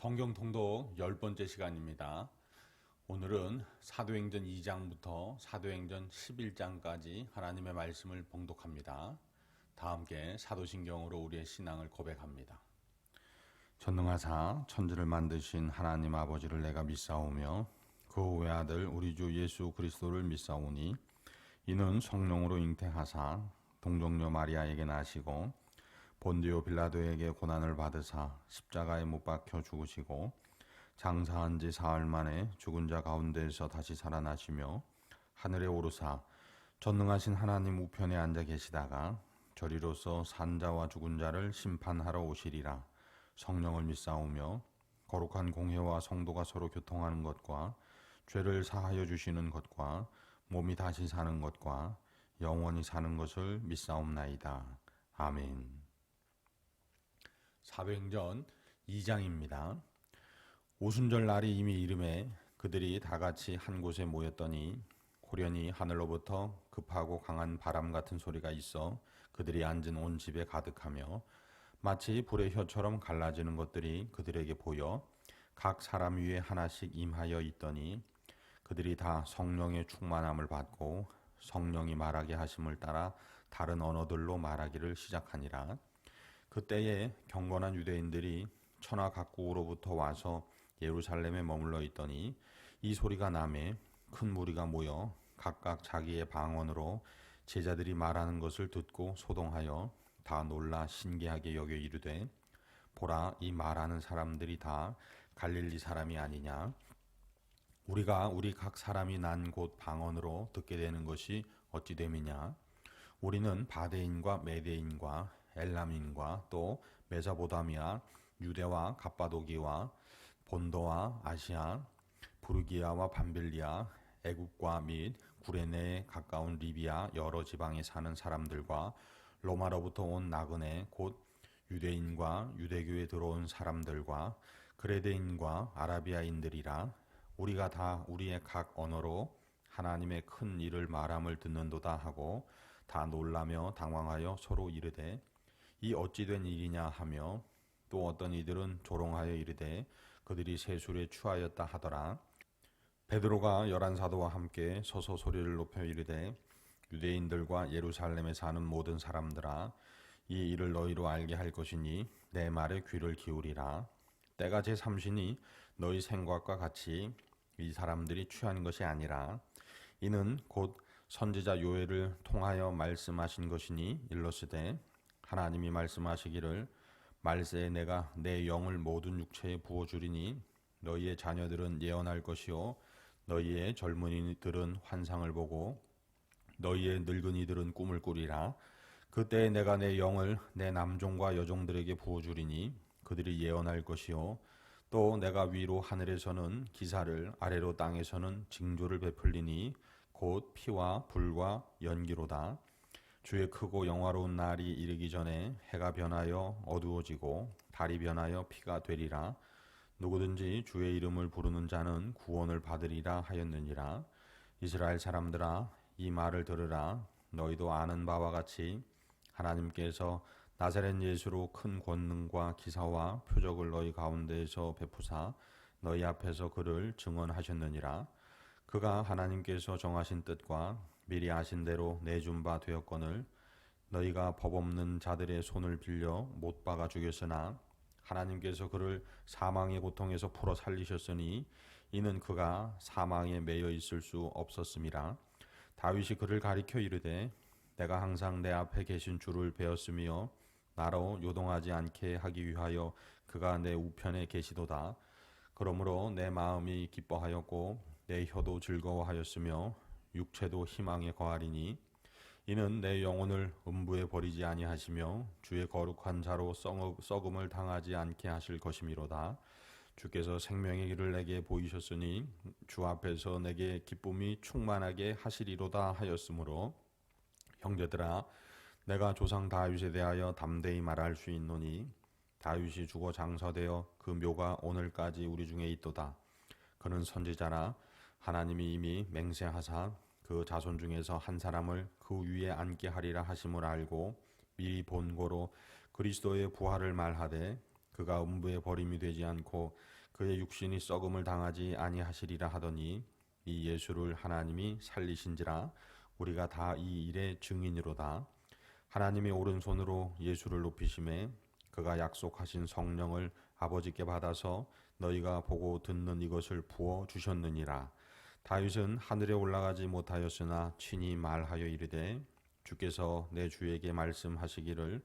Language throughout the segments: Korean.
성경 통독 10번째 시간입니다. 오늘은 사도행전 2장부터 사도행전 11장까지 하나님의 말씀을 봉독합니다. 다 함께 사도신경으로 우리의 신앙을 고백합니다. 전능하사 천지를 만드신 하나님 아버지를 내가 믿사오며 그 외아들 우리 주 예수 그리스도를 믿사오니 이는 성령으로 잉태하사 동정녀 마리아에게 나시고 본디오 빌라도에게 고난을 받으사 십자가에 못 박혀 죽으시고 장사한 지 사흘 만에 죽은 자 가운데에서 다시 살아나시며 하늘에 오르사 전능하신 하나님 우편에 앉아 계시다가 저리로서 산자와 죽은 자를 심판하러 오시리라. 성령을 믿사오며 거룩한 공회와 성도가 서로 교통하는 것과 죄를 사하여 주시는 것과 몸이 다시 사는 것과 영원히 사는 것을 믿사옵나이다. 아멘. 사도행전 2장입니다. 오순절 날이 이미 이름에 그들이 다 같이 한 곳에 모였더니 호련히 하늘로부터 급하고 강한 바람 같은 소리가 있어 그들이 앉은 온 집에 가득하며 마치 불의 혀처럼 갈라지는 것들이 그들에게 보여 각 사람 위에 하나씩 임하여 있더니 그들이 다 성령의 충만함을 받고 성령이 말하게 하심을 따라 다른 언어들로 말하기를 시작하니라. 그때에 경건한 유대인들이 천하 각국으로부터 와서 예루살렘에 머물러 있더니 이 소리가 나매 큰 무리가 모여 각각 자기의 방언으로 제자들이 말하는 것을 듣고 소동하여 다 놀라 신기하게 여겨 이르되 보라, 이 말하는 사람들이 다 갈릴리 사람이 아니냐. 우리가 우리 각 사람이 난 곳 방언으로 듣게 되는 것이 어찌 됨이냐. 우리는 바데인과 메데인과 엘람인과 또 메사보다미아, 유대와 갑바도기와 본도와 아시아, 부르기아와 밤빌리아, 애국과 및 구레네에 가까운 리비아 여러 지방에 사는 사람들과 로마로부터 온 나그네 곧 유대인과 유대교에 들어온 사람들과 그레데인과 아라비아인들이라. 우리가 다 우리의 각 언어로 하나님의 큰 일을 말함을 듣는도다 하고 다 놀라며 당황하여 서로 이르되 이 어찌 된 일이냐 하며 또 어떤 이들은 조롱하여 이르되 그들이 세술에 취하였다 하더라. 베드로가 11사도와 함께 서서 소리를 높여 이르되 유대인들과 예루살렘에 사는 모든 사람들아, 이 일을 너희로 알게 할 것이니 내 말에 귀를 기울이라. 때가 제3시니 너희 생각과 같이 이 사람들이 취하는 것이 아니라 이는 곧 선지자 요엘을 통하여 말씀하신 것이니 일러스되 하나님이 말씀하시기를 말세에 내가 내 영을 모든 육체에 부어주리니 너희의 자녀들은 예언할 것이요 너희의 젊은이들은 환상을 보고 너희의 늙은이들은 꿈을 꾸리라. 그때에 내가 내 영을 내 남종과 여종들에게 부어주리니 그들이 예언할 것이요 또 내가 위로 하늘에서는 기사를 아래로 땅에서는 징조를 베풀리니 곧 피와 불과 연기로다. 주의 크고 영화로운 날이 이르기 전에 해가 변하여 어두워지고 달이 변하여 피가 되리라. 누구든지 주의 이름을 부르는 자는 구원을 받으리라 하였느니라. 이스라엘 사람들아, 이 말을 들으라. 너희도 아는 바와 같이 하나님께서 나사렛 예수로 큰 권능과 기사와 표적을 너희 가운데에서 베푸사 너희 앞에서 그를 증언하셨느니라. 그가 하나님께서 정하신 뜻과 미리 아신 대로 내준 바 되었거늘 너희가 법 없는 자들의 손을 빌려 못 박아 죽였으나 하나님께서 그를 사망의 고통에서 풀어 살리셨으니 이는 그가 사망에 매여 있을 수 없었음이라. 다윗이 그를 가리켜 이르되 내가 항상 내 앞에 계신 주를 배웠으며 나로 요동하지 않게 하기 위하여 그가 내 우편에 계시도다. 그러므로 내 마음이 기뻐하였고 내 혀도 즐거워하였으며 육체도 희망에 거하리니 이는 내 영혼을 음부에 버리지 아니하시며 주의 거룩한 자로 썩음을 당하지 않게 하실 것이미로다. 주께서 생명의 길을 내게 보이셨으니 주 앞에서 내게 기쁨이 충만하게 하시리로다 하였으므로 형제들아, 내가 조상 다윗에 대하여 담대히 말할 수 있노니 다윗이 죽어 장사되어 그 묘가 오늘까지 우리 중에 있도다. 그는 선지자라. 하나님이 이미 맹세하사 그 자손 중에서 한 사람을 그 위에 앉게 하리라 하심을 알고 미리 본고로 그리스도의 부활을 말하되 그가 음부에 버림이 되지 않고 그의 육신이 썩음을 당하지 아니하시리라 하더니 이 예수를 하나님이 살리신지라 우리가 다 이 일의 증인이로다. 하나님이 오른손으로 예수를 높이심에 그가 약속하신 성령을 아버지께 받아서 너희가 보고 듣는 이것을 부어 주셨느니라. 다윗은 하늘에 올라가지 못하였으나 친히 말하여 이르되 주께서 내 주에게 말씀하시기를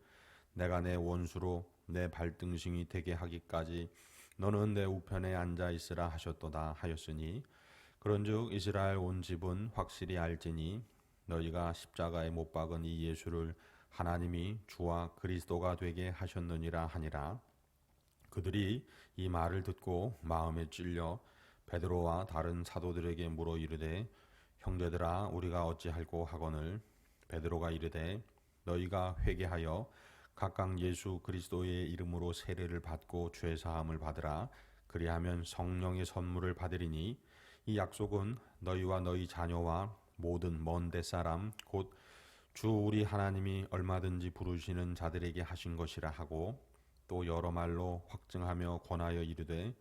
내가 내 원수로 내 발등심이 되게 하기까지 너는 내 우편에 앉아 있으라 하셨도다 하였으니 그런즉 이스라엘 온 집은 확실히 알지니 너희가 십자가에 못 박은 이 예수를 하나님이 주와 그리스도가 되게 하셨느니라 하니라. 그들이 이 말을 듣고 마음에 찔려 베드로와 다른 사도들에게 물어 이르되 형제들아 우리가 어찌할꼬 하거늘 베드로가 이르되 너희가 회개하여 각각 예수 그리스도의 이름으로 세례를 받고 죄 사함을 받으라. 그리하면 성령의 선물을 받으리니 이 약속은 너희와 너희 자녀와 모든 먼 데 사람 곧 주 우리 하나님이 얼마든지 부르시는 자들에게 하신 것이라 하고 또 여러 말로 확증하며 권하여 이르되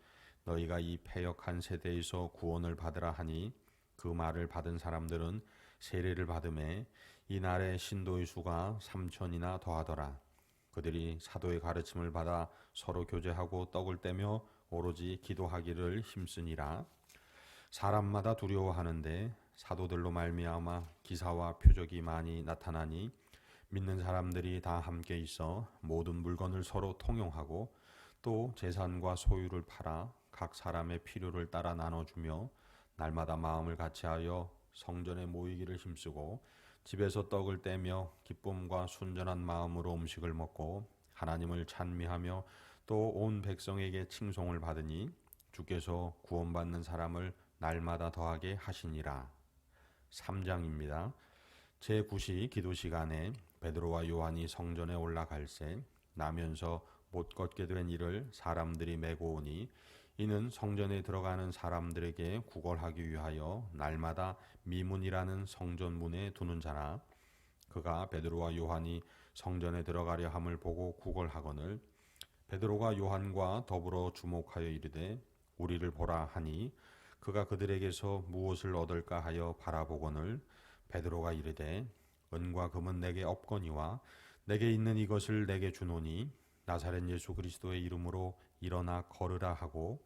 너희가 이 패역한 세대에서 구원을 받으라 하니 그 말을 받은 사람들은 세례를 받음에 이날의 신도의 수가 3,000이나 더하더라. 그들이 사도의 가르침을 받아 서로 교제하고 떡을 떼며 오로지 기도하기를 힘쓰니라. 사람마다 두려워하는데 사도들로 말미암아 기사와 표적이 많이 나타나니 믿는 사람들이 다 함께 있어 모든 물건을 서로 통용하고 또 재산과 소유를 팔아 각 사람의 필요를 따라 나눠주며 날마다 마음을 같이하여 성전에 모이기를 힘쓰고 집에서 떡을 떼며 기쁨과 순전한 마음으로 음식을 먹고 하나님을 찬미하며 또 온 백성에게 칭송을 받으니 주께서 구원받는 사람을 날마다 더하게 하시니라. 3장입니다. 제9시 기도 시간에 베드로와 요한이 성전에 올라갈새 나면서 못 걷게 된 이를 사람들이 메고 오니 이는 성전에 들어가는 사람들에게 구걸하기 위하여 날마다 미문이라는 성전문에 두는 자라. 그가 베드로와 요한이 성전에 들어가려 함을 보고 구걸하거늘 베드로가 요한과 더불어 주목하여 이르되 우리를 보라 하니 그가 그들에게서 무엇을 얻을까 하여 바라보거늘 베드로가 이르되 은과 금은 내게 없거니와 내게 있는 이것을 내게 주노니 나사렛 예수 그리스도의 이름으로 일어나 걸으라 하고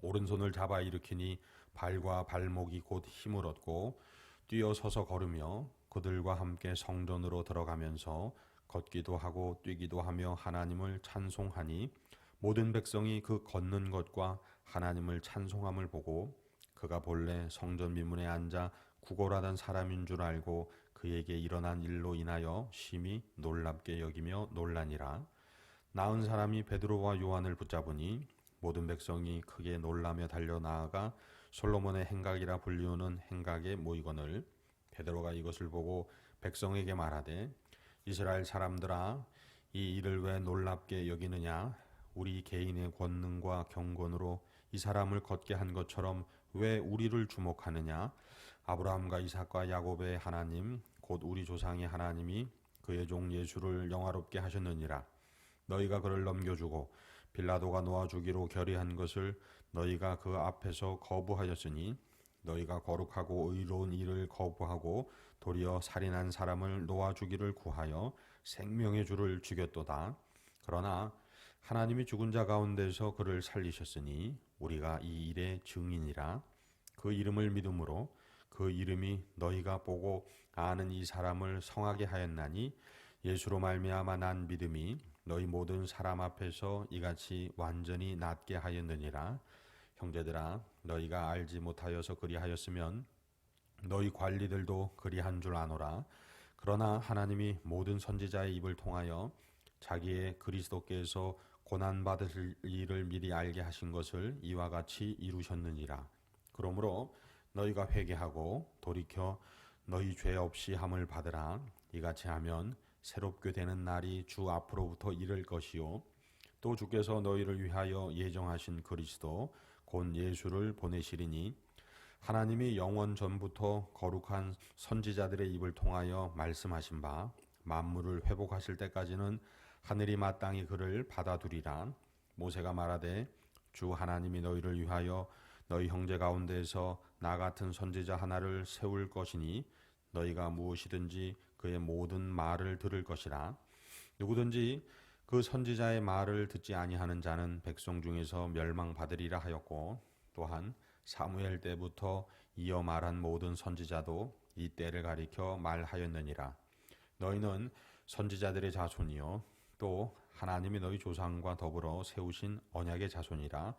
오른손을 잡아 일으키니 발과 발목이 곧 힘을 얻고 뛰어 서서 걸으며 그들과 함께 성전으로 들어가면서 걷기도 하고 뛰기도 하며 하나님을 찬송하니 모든 백성이 그 걷는 것과 하나님을 찬송함을 보고 그가 본래 성전 미문에 앉아 구걸하던 사람인 줄 알고 그에게 일어난 일로 인하여 심히 놀랍게 여기며 놀라니라. 나은 사람이 베드로와 요한을 붙잡으니 모든 백성이 크게 놀라며 달려 나아가 솔로몬의 행각이라 불리우는 행각에 모이거늘 베드로가 이것을 보고 백성에게 말하되 이스라엘 사람들아 이 일을 왜 놀랍게 여기느냐 우리 개인의 권능과 경건으로 이 사람을 걷게 한 것처럼 왜 우리를 주목하느냐 아브라함과 이삭과 야곱의 하나님 곧 우리 조상의 하나님이 그의 종 예수를 영화롭게 하셨느니라. 너희가 그를 넘겨주고 빌라도가 놓아주기로 결의한 것을 너희가 그 앞에서 거부하였으니 너희가 거룩하고 의로운 일을 거부하고 도리어 살인한 사람을 놓아주기를 구하여 생명의 주를 죽였도다. 그러나 하나님이 죽은 자 가운데서 그를 살리셨으니 우리가 이 일의 증인이라. 그 이름을 믿음으로 그 이름이 너희가 보고 아는 이 사람을 성하게 하였나니 예수로 말미암아 난 믿음이 너희 모든 사람 앞에서 이같이 완전히 낫게 하였느니라. 형제들아 너희가 알지 못하여서 그리하였으면 너희 관리들도 그리한 줄 아노라. 그러나 하나님이 모든 선지자의 입을 통하여 자기의 그리스도께서 고난받을 일을 미리 알게 하신 것을 이와 같이 이루셨느니라. 그러므로 너희가 회개하고 돌이켜 너희 죄 없이 함을 받으라. 이같이 하면 새롭게 되는 날이 주 앞으로부터 이를 것이요 또 주께서 너희를 위하여 예정하신 그리스도 곧 예수를 보내시리니 하나님이 영원 전부터 거룩한 선지자들의 입을 통하여 말씀하신 바 만물을 회복하실 때까지는 하늘이 마땅히 그를 받아두리라. 모세가 말하되 주 하나님이 너희를 위하여 너희 형제 가운데에서 나 같은 선지자 하나를 세울 것이니 너희가 무엇이든지 그의 모든 말을 들을 것이라. 누구든지 그 선지자의 말을 듣지 아니하는 자는 백성 중에서 멸망받으리라 하였고, 또한 사무엘 때부터 이어 말한 모든 선지자도 이 때를 가리켜 말하였느니라. 너희는 선지자들의 자손이요 또 하나님이 너희 조상과 더불어 세우신 언약의 자손이라.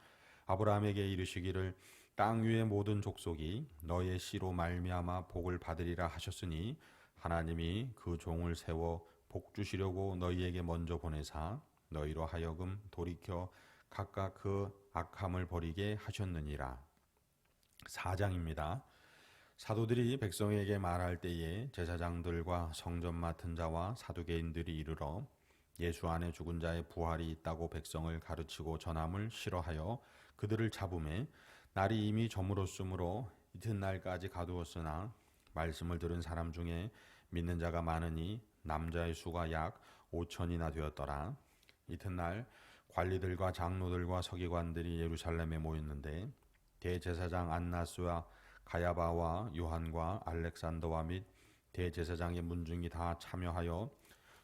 아브라함에게 이르시기를 땅 위의 모든 족속이 너의 씨로 말미암아 복을 받으리라 하셨으니 하나님이 그 종을 세워 복 주시려고 너희에게 먼저 보내사 너희로 하여금 돌이켜 각각 그 악함을 버리게 하셨느니라. 4장입니다. 사도들이 백성에게 말할 때에 제사장들과 성전 맡은 자와 사두개인들이 이르러 예수 안에 죽은 자의 부활이 있다고 백성을 가르치고 전함을 싫어하여 그들을 잡음에 날이 이미 저물었으므로 이튿날까지 가두었으나 말씀을 들은 사람 중에 믿는 자가 많으니 남자의 수가 약 5천이나 되었더라. 이튿날 관리들과 장로들과 서기관들이 예루살렘에 모였는데 대제사장 안나스와 가야바와 요한과 알렉산더와 및 대제사장의 문중이 다 참여하여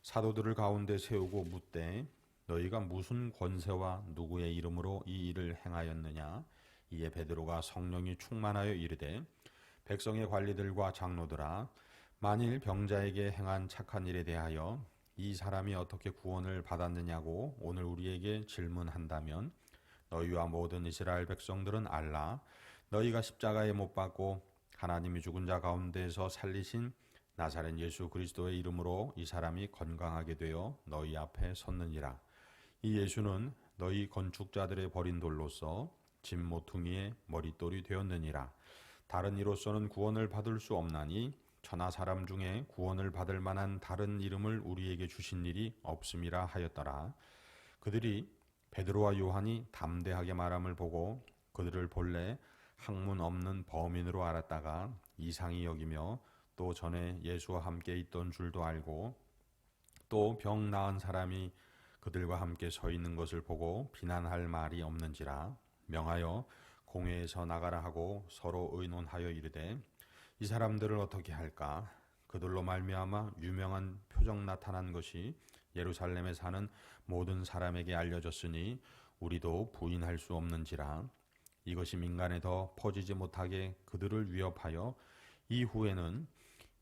사도들을 가운데 세우고 묻되 너희가 무슨 권세와 누구의 이름으로 이 일을 행하였느냐. 이에 베드로가 성령이 충만하여 이르되 백성의 관리들과 장로들아, 만일 병자에게 행한 착한 일에 대하여 이 사람이 어떻게 구원을 받았느냐고 오늘 우리에게 질문한다면 너희와 모든 이스라엘 백성들은 알라. 너희가 십자가에 못 박고 하나님이 죽은 자 가운데에서 살리신 나사렛 예수 그리스도의 이름으로 이 사람이 건강하게 되어 너희 앞에 섰느니라. 이 예수는 너희 건축자들의 버린 돌로서 집 모퉁이의 머릿돌이 되었느니라. 다른 이로서는 구원을 받을 수 없나니 천하 사람 중에 구원을 받을 만한 다른 이름을 우리에게 주신 일이 없음이라 하였더라. 그들이 베드로와 요한이 담대하게 말함을 보고 그들을 본래 학문 없는 범인으로 알았다가 이상히 여기며 또 전에 예수와 함께 있던 줄도 알고 또 병 나은 사람이 그들과 함께 서 있는 것을 보고 비난할 말이 없는지라 명하여 공회에서 나가라 하고 서로 의논하여 이르되 이 사람들을 어떻게 할까? 그들로 말미암아 유명한 표적 나타난 것이 예루살렘에 사는 모든 사람에게 알려졌으니 우리도 부인할 수 없는지라. 이것이 민간에 더 퍼지지 못하게 그들을 위협하여 이후에는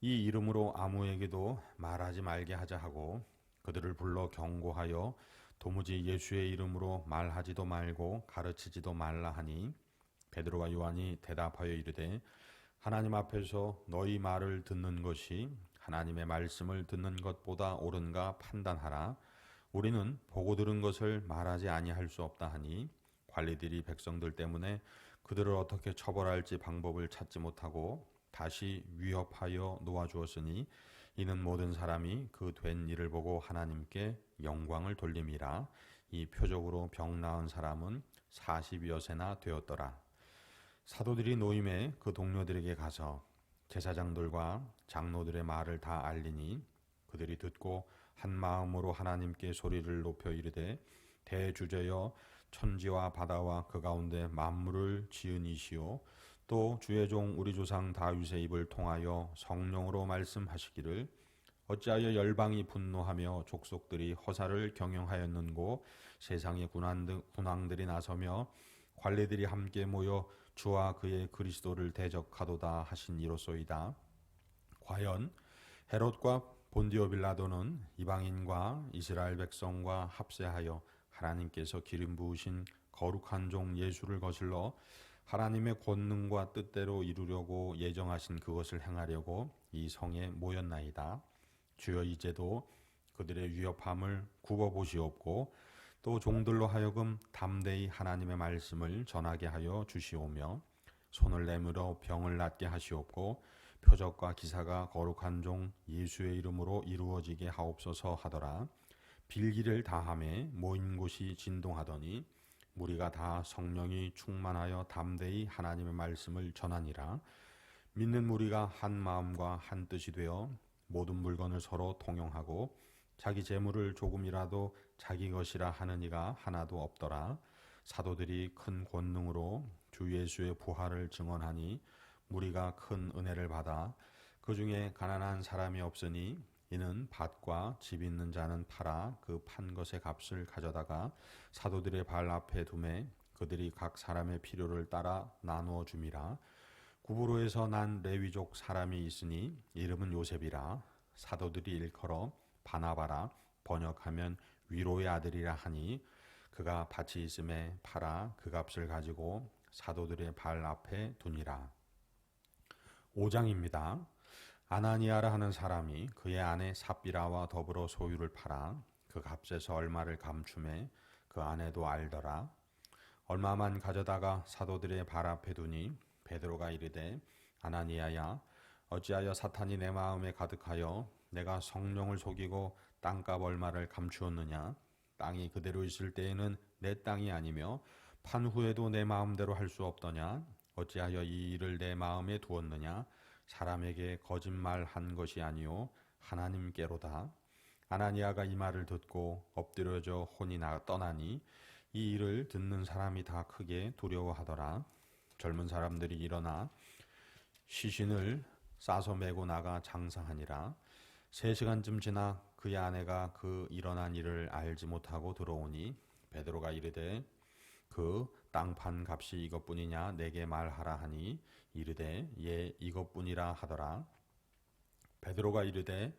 이 이름으로 아무에게도 말하지 말게 하자 하고 그들을 불러 경고하여 도무지 예수의 이름으로 말하지도 말고 가르치지도 말라 하니 베드로와 요한이 대답하여 이르되 하나님 앞에서 너희 말을 듣는 것이 하나님의 말씀을 듣는 것보다 옳은가 판단하라. 우리는 보고 들은 것을 말하지 아니할 수 없다 하니 관리들이 백성들 때문에 그들을 어떻게 처벌할지 방법을 찾지 못하고 다시 위협하여 놓아주었으니 이는 모든 사람이 그 된 일을 보고 하나님께 영광을 돌림이라. 이 표적으로 병 나은 사람은 40여세나 되었더라. 사도들이 노임에 그 동료들에게 가서 제사장들과 장로들의 말을 다 알리니 그들이 듣고 한 마음으로 하나님께 소리를 높여 이르되 대주제여 천지와 바다와 그 가운데 만물을 지은 이시오 또 주의 종 우리 조상 다윗의 입을 통하여 성령으로 말씀하시기를 어찌하여 열방이 분노하며 족속들이 허사를 경영하였는고 세상의 군왕들이 나서며 관리들이 함께 모여 주와 그의 그리스도를 대적하도다 하신 이로소이다. 과연 헤롯과 본디오 빌라도는 이방인과 이스라엘 백성과 합세하여 하나님께서 기름 부으신 거룩한 종 예수를 거슬러 하나님의 권능과 뜻대로 이루려고 예정하신 그것을 행하려고 이 성에 모였나이다. 주여 이제도 그들의 위협함을 굽어보시옵고 또 종들로 하여금 담대히 하나님의 말씀을 전하게 하여 주시오며 손을 내밀어 병을 낫게 하시옵고 표적과 기사가 거룩한 종 예수의 이름으로 이루어지게 하옵소서 하더라. 빌기를 다함에 모인 곳이 진동하더니 무리가 다 성령이 충만하여 담대히 하나님의 말씀을 전하니라. 믿는 무리가 한 마음과 한 뜻이 되어 모든 물건을 서로 통용하고 자기 재물을 조금이라도 자기 것이라 하는 이가 하나도 없더라. 사도들이 큰 권능으로 주 예수의 부활을 증언하니 무리가 큰 은혜를 받아 그 중에 가난한 사람이 없으니 이는 밭과 집 있는 자는 팔아 그 판 것의 값을 가져다가 사도들의 발 앞에 두매 그들이 각 사람의 필요를 따라 나누어 줌이라. 구브로에서 난 레위족 사람이 있으니 이름은 요셉이라. 사도들이 일컬어 바나바라 번역하면 위로의 아들이라 하니 그가 밭이 있음에 팔아 그 값을 가지고 사도들의 발 앞에 두니라. 5장입니다. 아나니아라 하는 사람이 그의 아내 삽비라와 더불어 소유를 팔아 그 값에서 얼마를 감춤해 그 아내도 알더라. 얼마만 가져다가 사도들의 발 앞에 두니 베드로가 이르되 아나니아야 어찌하여 사탄이 내 마음에 가득하여 내가 성령을 속이고 땅값 얼마를 감추었느냐. 땅이 그대로 있을 때에는 내 땅이 아니며 판 후에도 내 마음대로 할 수 없더냐. 어찌하여 이 일을 내 마음에 두었느냐. 사람에게 거짓말한 것이 아니요 하나님께로다. 아나니아가 이 말을 듣고 엎드려져 혼이 떠나니 이 일을 듣는 사람이 다 크게 두려워하더라. 젊은 사람들이 일어나 시신을 싸서 메고 나가 장사하니라. 3시간쯤 지나 그의 아내가 그 일어난 일을 알지 못하고 들어오니 베드로가 이르되 그 땅판 값이 이것뿐이냐 내게 말하라 하니 이르되 예 이것뿐이라 하더라. 베드로가 이르되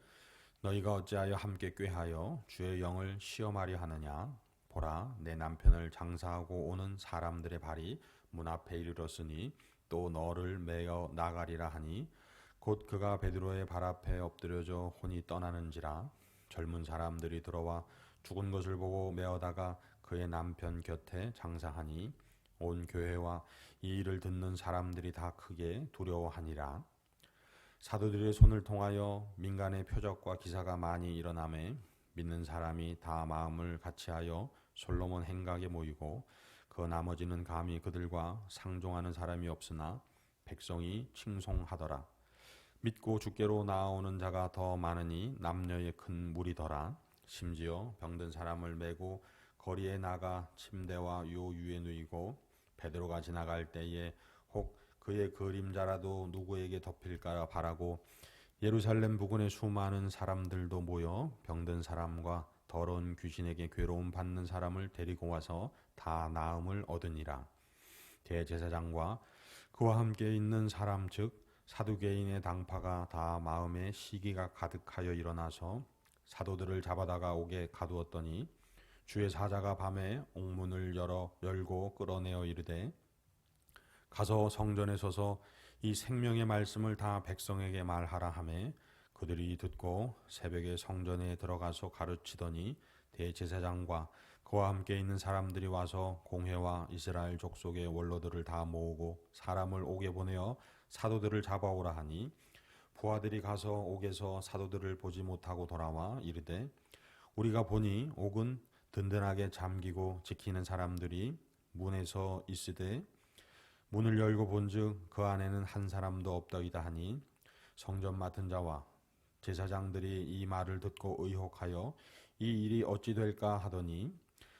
너희가 어찌하여 함께 꾀하여 주의 영을 시험하려 하느냐. 보라 내 남편을 장사하고 오는 사람들의 발이 문 앞에 이르렀으니 또 너를 메어 나가리라 하니 곧 그가 베드로의 발 앞에 엎드려져 혼이 떠나는지라. 젊은 사람들이 들어와 죽은 것을 보고 메어다가 그의 남편 곁에 장사하니 온 교회와 이 일을 듣는 사람들이 다 크게 두려워하니라. 사도들의 손을 통하여 민간의 표적과 기사가 많이 일어나매 믿는 사람이 다 마음을 같이하여 솔로몬 행각에 모이고 그 나머지는 감히 그들과 상종하는 사람이 없으나 백성이 칭송하더라. 믿고 주께로 나아오는 자가 더 많으니 남녀의 큰 무리더라. 심지어 병든 사람을 메고 거리에 나가 침대와 요 위에 누이고 베드로가 지나갈 때에 혹 그의 그림자라도 누구에게 덮일까 바라고 예루살렘 부근에 수많은 사람들도 모여 병든 사람과 더러운 귀신에게 괴로움 받는 사람을 데리고 와서 다 나음을 얻으니라. 대제사장과 그와 함께 있는 사람 즉 사두개인의 당파가 다 마음에 시기가 가득하여 일어나서 사도들을 잡아다가 옥에 가두었더니 주의 사자가 밤에 옥문을 열고 끌어내어 이르되 가서 성전에 서서 이 생명의 말씀을 다 백성에게 말하라 하매 그들이 듣고 새벽에 성전에 들어가서 가르치더니 대제사장과 그와 함께 있는 사람들이 와서 공회와 이스라엘 족속의 원로들을 다 모으고 사람을 옥에 보내어 사도들을 잡아오라 하니 부하들이 가서 옥에서 사도들을 보지 못하고 돌아와 이르되 우리가 보니 옥은 든든하게 잠기고 지키는 사람들이 문에서 있으되 문을 열고 본즉 그 안에는 한 사람도 없더이다 하니 성전 맡은 자와 제사장들이 이 말을 듣고 의혹하여 이 일이 어찌 될까 하더니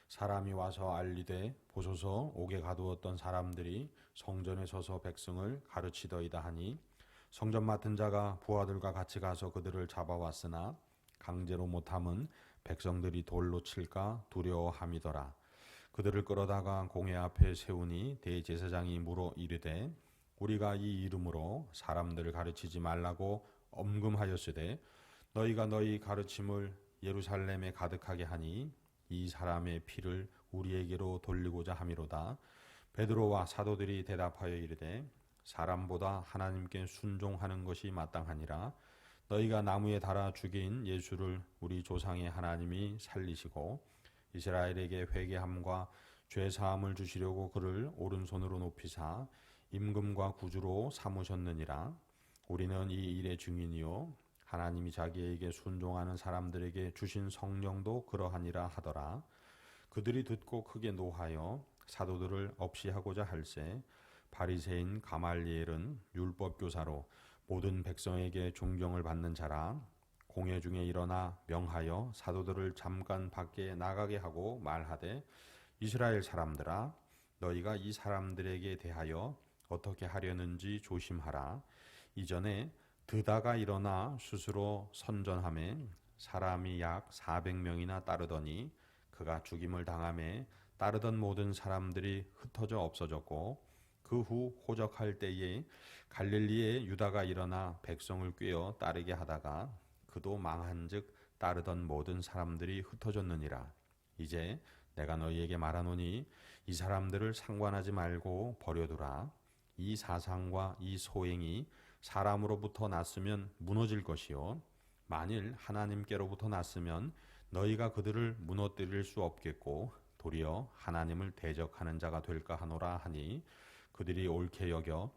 사람이 와서 알리되 보소서 옥에 가두었던 사람들이 성전에 서서 백성을 가르치더이다 하니 성전 맡은 자가 부하들과 같이 가서 그들을 잡아왔으나 강제로 못함은 백성들이 돌로 칠까 두려워함이더라. 그들을 끌어다가 공회 앞에 세우니 대제사장이 물어 이르되 우리가 이 이름으로 사람들을 가르치지 말라고 엄금하였으되 너희가 너희 가르침을 예루살렘에 가득하게 하니 이 사람의 피를 우리에게로 돌리고자 함이로다. 베드로와 사도들이 대답하여 이르되 사람보다 하나님께 순종하는 것이 마땅하니라. 너희가 나무에 달아 죽인 예수를 우리 조상의 하나님이 살리시고 이스라엘에게 회개함과 죄 사함을 주시려고 그를 오른손으로 높이사 임금과 구주로 삼으셨느니라. 우리는 이 일의 증인이요 하나님이 자기에게 순종하는 사람들에게 주신 성령도 그러하니라 하더라. 그들이 듣고 크게 노하여 사도들을 없이하고자 할세 바리새인 가말리엘은 율법 교사로 모든 백성에게 존경을 받는 자라. 공회 중에 일어나 명하여 사도들을 잠깐 밖에 나가게 하고 말하되 이스라엘 사람들아 너희가 이 사람들에게 대하여 어떻게 하려는지 조심하라. 이전에 드다가 일어나 스스로 선전하매 사람이 약 400명이나 따르더니 그가 죽임을 당하매 따르던 모든 사람들이 흩어져 없어졌고 그 후 호적할 때에 갈릴리에 유다가 일어나 백성을 꾀어 따르게 하다가 그도 망한즉 따르던 모든 사람들이 흩어졌느니라. 이제 내가 너희에게 말하노니 이 사람들을 상관하지 말고 버려두라. 이 사상과 이 소행이 사람으로부터 났으면 무너질 것이요 만일 하나님께로부터 났으면 너희가 그들을 무너뜨릴 수 없겠고 도리어 하나님을 대적하는 자가 될까 하노라 하니 그들이 옳게 여겨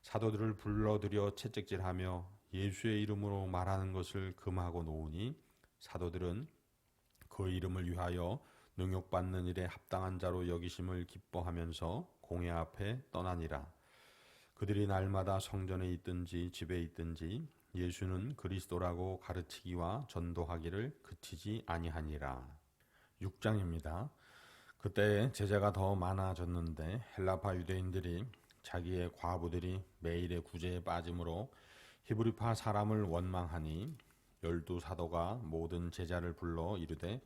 사도들을 불러들여 채찍질하며 예수의 이름으로 말하는 것을 금하고 놓으니 사도들은 그 이름을 위하여 능욕받는 일에 합당한 자로 여기심을 기뻐하면서 공회 앞에 떠나니라. 그들이 날마다 성전에 있든지 집에 있든지 예수는 그리스도라고 가르치기와 전도하기를 그치지 아니하니라. 6장입니다. 그때 제자가 더 많아졌는데 헬라파 유대인들이 자기의 과부들이 매일의 구제에 빠짐으로 히브리파 사람을 원망하니 12사도가 모든 제자를 불러 이르되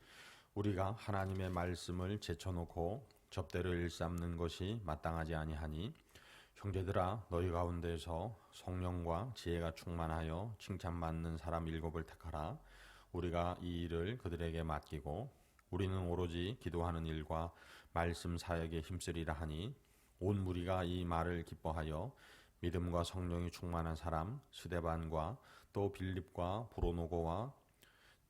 우리가 하나님의 말씀을 제쳐놓고 접대를 일삼는 것이 마땅하지 아니하니 형제들아 너희 가운데서 성령과 지혜가 충만하여 칭찬받는 사람 7을 택하라. 우리가 이 일을 그들에게 맡기고 우리는 오로지 기도하는 일과 말씀 사역에 힘쓰리라 하니 온 무리가 이 말을 기뻐하여 믿음과 성령이 충만한 사람 스데반과 또 빌립과 브로노고와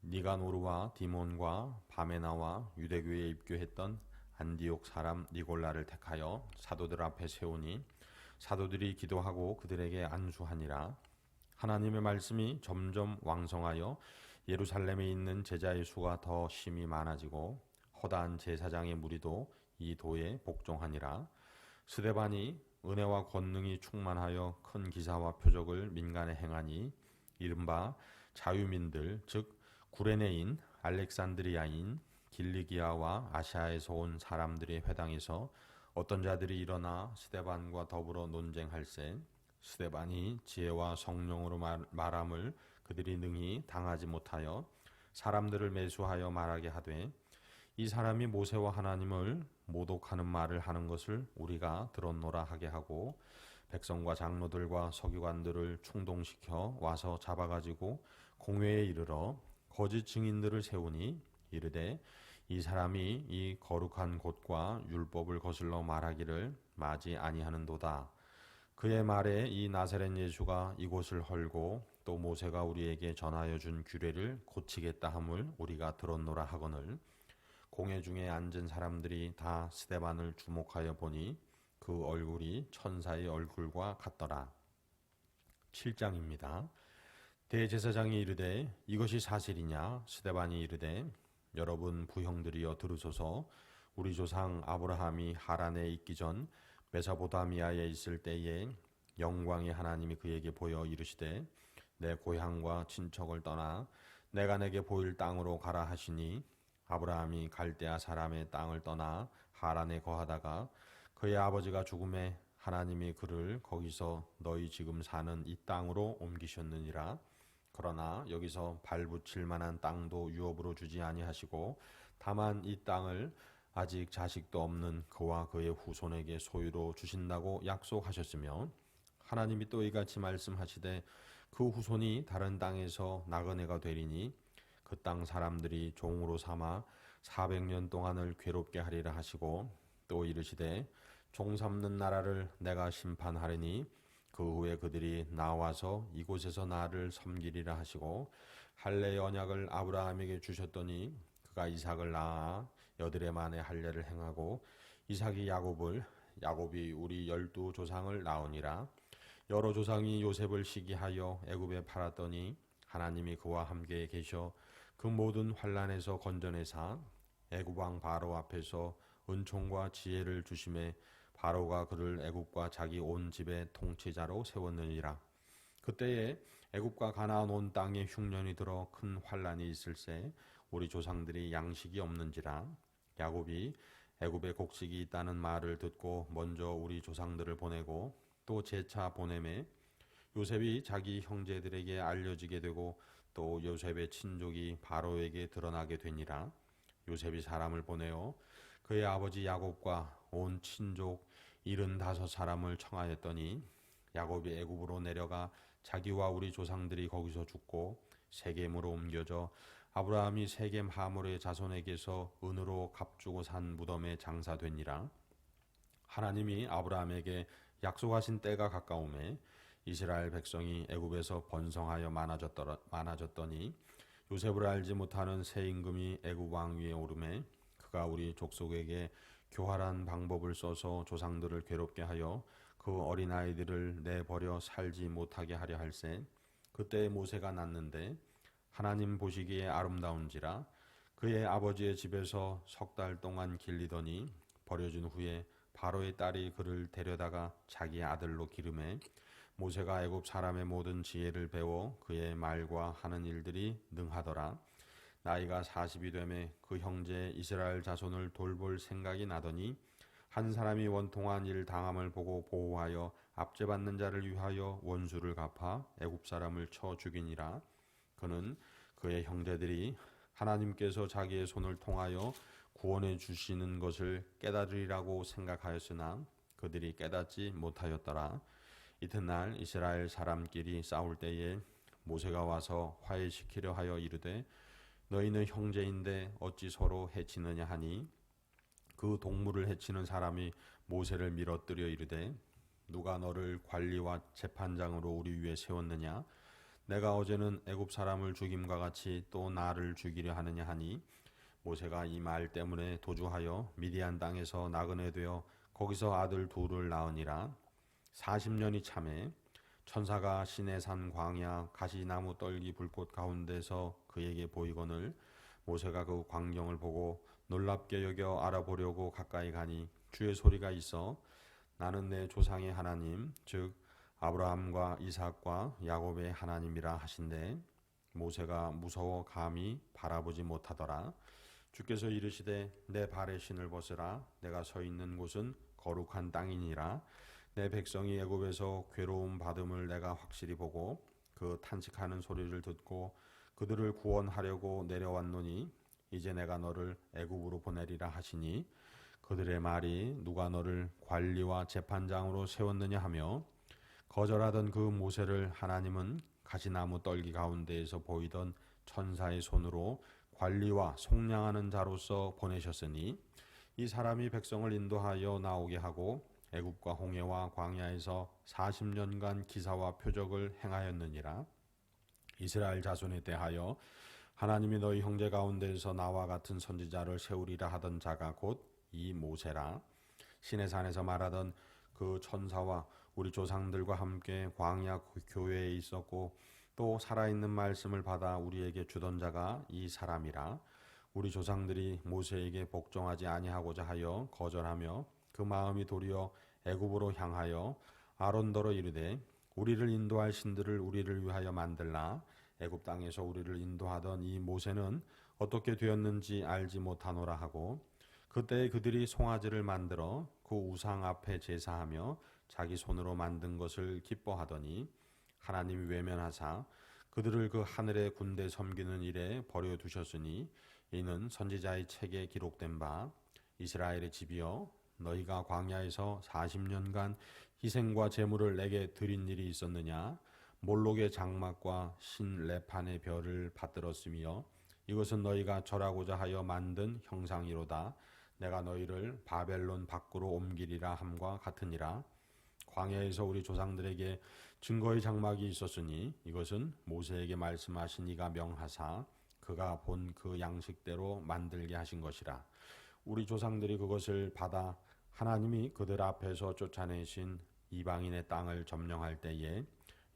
니가노르와 디몬과 바메나와 유대교에 입교했던 안디옥 사람 니골라를 택하여 사도들 앞에 세우니 사도들이 기도하고 그들에게 안수하니라. 하나님의 말씀이 점점 왕성하여 예루살렘에 있는 제자의 수가 더 심히 많아지고 허다한 제사장의 무리도 이 도에 복종하니라. 스데반이 은혜와 권능이 충만하여 큰 기사와 표적을 민간에 행하니 이른바 자유민들 즉 구레네인 알렉산드리아인 길리기아와 아시아에서 온 사람들의 회당에서 어떤 자들이 일어나 스데반과 더불어 논쟁할세 스데반이 지혜와 성령으로 말함을 그들이 능히 당하지 못하여 사람들을 매수하여 말하게 하되 이 사람이 모세와 하나님을 모독하는 말을 하는 것을 우리가 들었노라 하게 하고 백성과 장로들과 서기관들을 충동시켜 와서 잡아가지고 공회에 이르러 거짓 증인들을 세우니 이르되 이 사람이 이 거룩한 곳과 율법을 거슬러 말하기를 마지 아니하는도다. 그의 말에 이 나사렛 예수가 이곳을 헐고 또 모세가 우리에게 전하여 준 규례를 고치겠다 함을 우리가 들었노라 하거늘 공회 중에 앉은 사람들이 다 스데반을 주목하여 보니 그 얼굴이 천사의 얼굴과 같더라. 7장입니다. 대제사장이 이르되 이것이 사실이냐? 스데반이 이르되 여러분 부형들이여 들으소서. 우리 조상 아브라함이 하란에 있기 전 메소포타미아에 있을 때에 영광의 하나님이 그에게 보여 이르시되 내 고향과 친척을 떠나 내가 내게 보일 땅으로 가라 하시니 아브라함이 갈대아 사람의 땅을 떠나 하란에 거하다가 그의 아버지가 죽음에 하나님이 그를 거기서 너희 지금 사는 이 땅으로 옮기셨느니라. 그러나 여기서 발붙일 만한 땅도 유업으로 주지 아니하시고 다만 이 땅을 아직 자식도 없는 그와 그의 후손에게 소유로 주신다고 약속하셨으며 하나님이 또 이같이 말씀하시되 그 후손이 다른 땅에서 나그네가 되리니 그 땅 사람들이 종으로 삼아 400년 동안을 괴롭게 하리라 하시고 또 이르시되 종 삼는 나라를 내가 심판하리니 그 후에 그들이 나와서 이곳에서 나를 섬기리라 하시고 할례의 언약을 아브라함에게 주셨더니 그가 이삭을 낳아 여드레 만에 할례를 행하고 이삭이 야곱이 우리 12조상을 낳으니라. 여러 조상이 요셉을 시기하여 애굽에 팔았더니 하나님이 그와 함께 계셔 그 모든 환난에서 건져내사 애굽 왕 바로 앞에서 은총과 지혜를 주심에 바로가 그를 애굽과 자기 온 집의 통치자로 세웠느니라. 그때에 애굽과 가나안 온 땅에 흉년이 들어 큰 환란이 있을새 우리 조상들이 양식이 없는지라. 야곱이 애굽에 곡식이 있다는 말을 듣고 먼저 우리 조상들을 보내고 또 재차 보내매 요셉이 자기 형제들에게 알려지게 되고 또 요셉의 친족이 바로에게 드러나게 되니라. 요셉이 사람을 보내어 그의 아버지 야곱과 온 친족 75사람을 청하였더니 야곱이 애굽으로 내려가 자기와 우리 조상들이 거기서 죽고 세겜으로 옮겨져 아브라함이 세겜 하몰의 자손에게서 은으로 값주고 산 무덤에 장사되니라. 하나님이 아브라함에게 약속하신 때가 가까우매 이스라엘 백성이 애굽에서 번성하여 많아졌더니 요셉을 알지 못하는 새 임금이 애굽 왕 위에 오르매 그가 우리 족속에게 교활한 방법을 써서 조상들을 괴롭게 하여 그 어린아이들을 내버려 살지 못하게 하려 할세. 그때 모세가 낳는데 하나님 보시기에 아름다운지라. 그의 아버지의 집에서 3달 동안 길리더니 버려진 후에 바로의 딸이 그를 데려다가 자기 아들로 기르매 모세가 애굽 사람의 모든 지혜를 배워 그의 말과 하는 일들이 능하더라. 나이가 40이 되매 그 형제 이스라엘 자손을 돌볼 생각이 나더니 한 사람이 원통한 일 당함을 보고 보호하여 압제받는 자를 위하여 원수를 갚아 애굽 사람을 쳐 죽이니라. 그는 그의 형제들이 하나님께서 자기의 손을 통하여 구원해 주시는 것을 깨달으리라고 생각하였으나 그들이 깨닫지 못하였더라. 이튿날 이스라엘 사람끼리 싸울 때에 모세가 와서 화해시키려 하여 이르되 너희는 형제인데 어찌 서로 해치느냐 하니 그 동물을 해치는 사람이 모세를 밀어뜨려 이르되 누가 너를 관리와 재판장으로 우리 위에 세웠느냐 내가 어제는 애굽 사람을 죽임과 같이 또 나를 죽이려 하느냐 하니 모세가 이 말 때문에 도주하여 미디안 땅에서 나그네 되어 거기서 아들 둘을 낳으니라. 40년이 참에 천사가 시내산 광야 가시나무 떨기 불꽃 가운데서 그에게 보이거늘 모세가 그 광경을 보고 놀랍게 여겨 알아보려고 가까이 가니 주의 소리가 있어 나는 내 조상의 하나님 즉 아브라함과 이삭과 야곱의 하나님이라 하신대 모세가 무서워 감히 바라보지 못하더라. 주께서 이르시되 내 발의 신을 벗으라 내가 서 있는 곳은 거룩한 땅이니라. 내 백성이 애굽에서 괴로움 받음을 내가 확실히 보고 그 탄식하는 소리를 듣고 그들을 구원하려고 내려왔노니 이제 내가 너를 애굽으로 보내리라 하시니 그들의 말이 누가 너를 관리와 재판장으로 세웠느냐 하며 거절하던 그 모세를 하나님은 가시나무 떨기 가운데에서 보이던 천사의 손으로 관리와 속량하는 자로서 보내셨으니 이 사람이 백성을 인도하여 나오게 하고 애굽과 홍해와 광야에서 40년간 기사와 표적을 행하였느니라. 이스라엘 자손에 대하여 하나님이 너희 형제 가운데에서 나와 같은 선지자를 세우리라 하던 자가 곧 이 모세라. 시내산에서 말하던 그 천사와 우리 조상들과 함께 광야 교회에 있었고 또 살아있는 말씀을 받아 우리에게 주던 자가 이 사람이라. 우리 조상들이 모세에게 복종하지 아니하고자 하여 거절하며 그 마음이 도리어 애굽으로 향하여 아론더러 이르되 우리를 인도할 신들을 우리를 위하여 만들라. 애굽 땅에서 우리를 인도하던 이 모세는 어떻게 되었는지 알지 못하노라 하고 그때 그들이 송아지를 만들어 그 우상 앞에 제사하며 자기 손으로 만든 것을 기뻐하더니 하나님이 외면하사 그들을 그 하늘의 군대 섬기는 일에 버려두셨으니 이는 선지자의 책에 기록된 바 이스라엘의 집이여 너희가 광야에서 40년간 희생과 제물을 내게 드린 일이 있었느냐 몰록의 장막과 신 레판의 별을 받들었으며 이것은 너희가 절하고자 하여 만든 형상이로다. 내가 너희를 바벨론 밖으로 옮기리라 함과 같으니라. 광야에서 우리 조상들에게 증거의 장막이 있었으니 이것은 모세에게 말씀하신 이가 명하사 그가 본 그 양식대로 만들게 하신 것이라. 우리 조상들이 그것을 받아 하나님이 그들 앞에서 쫓아내신 이방인의 땅을 점령할 때에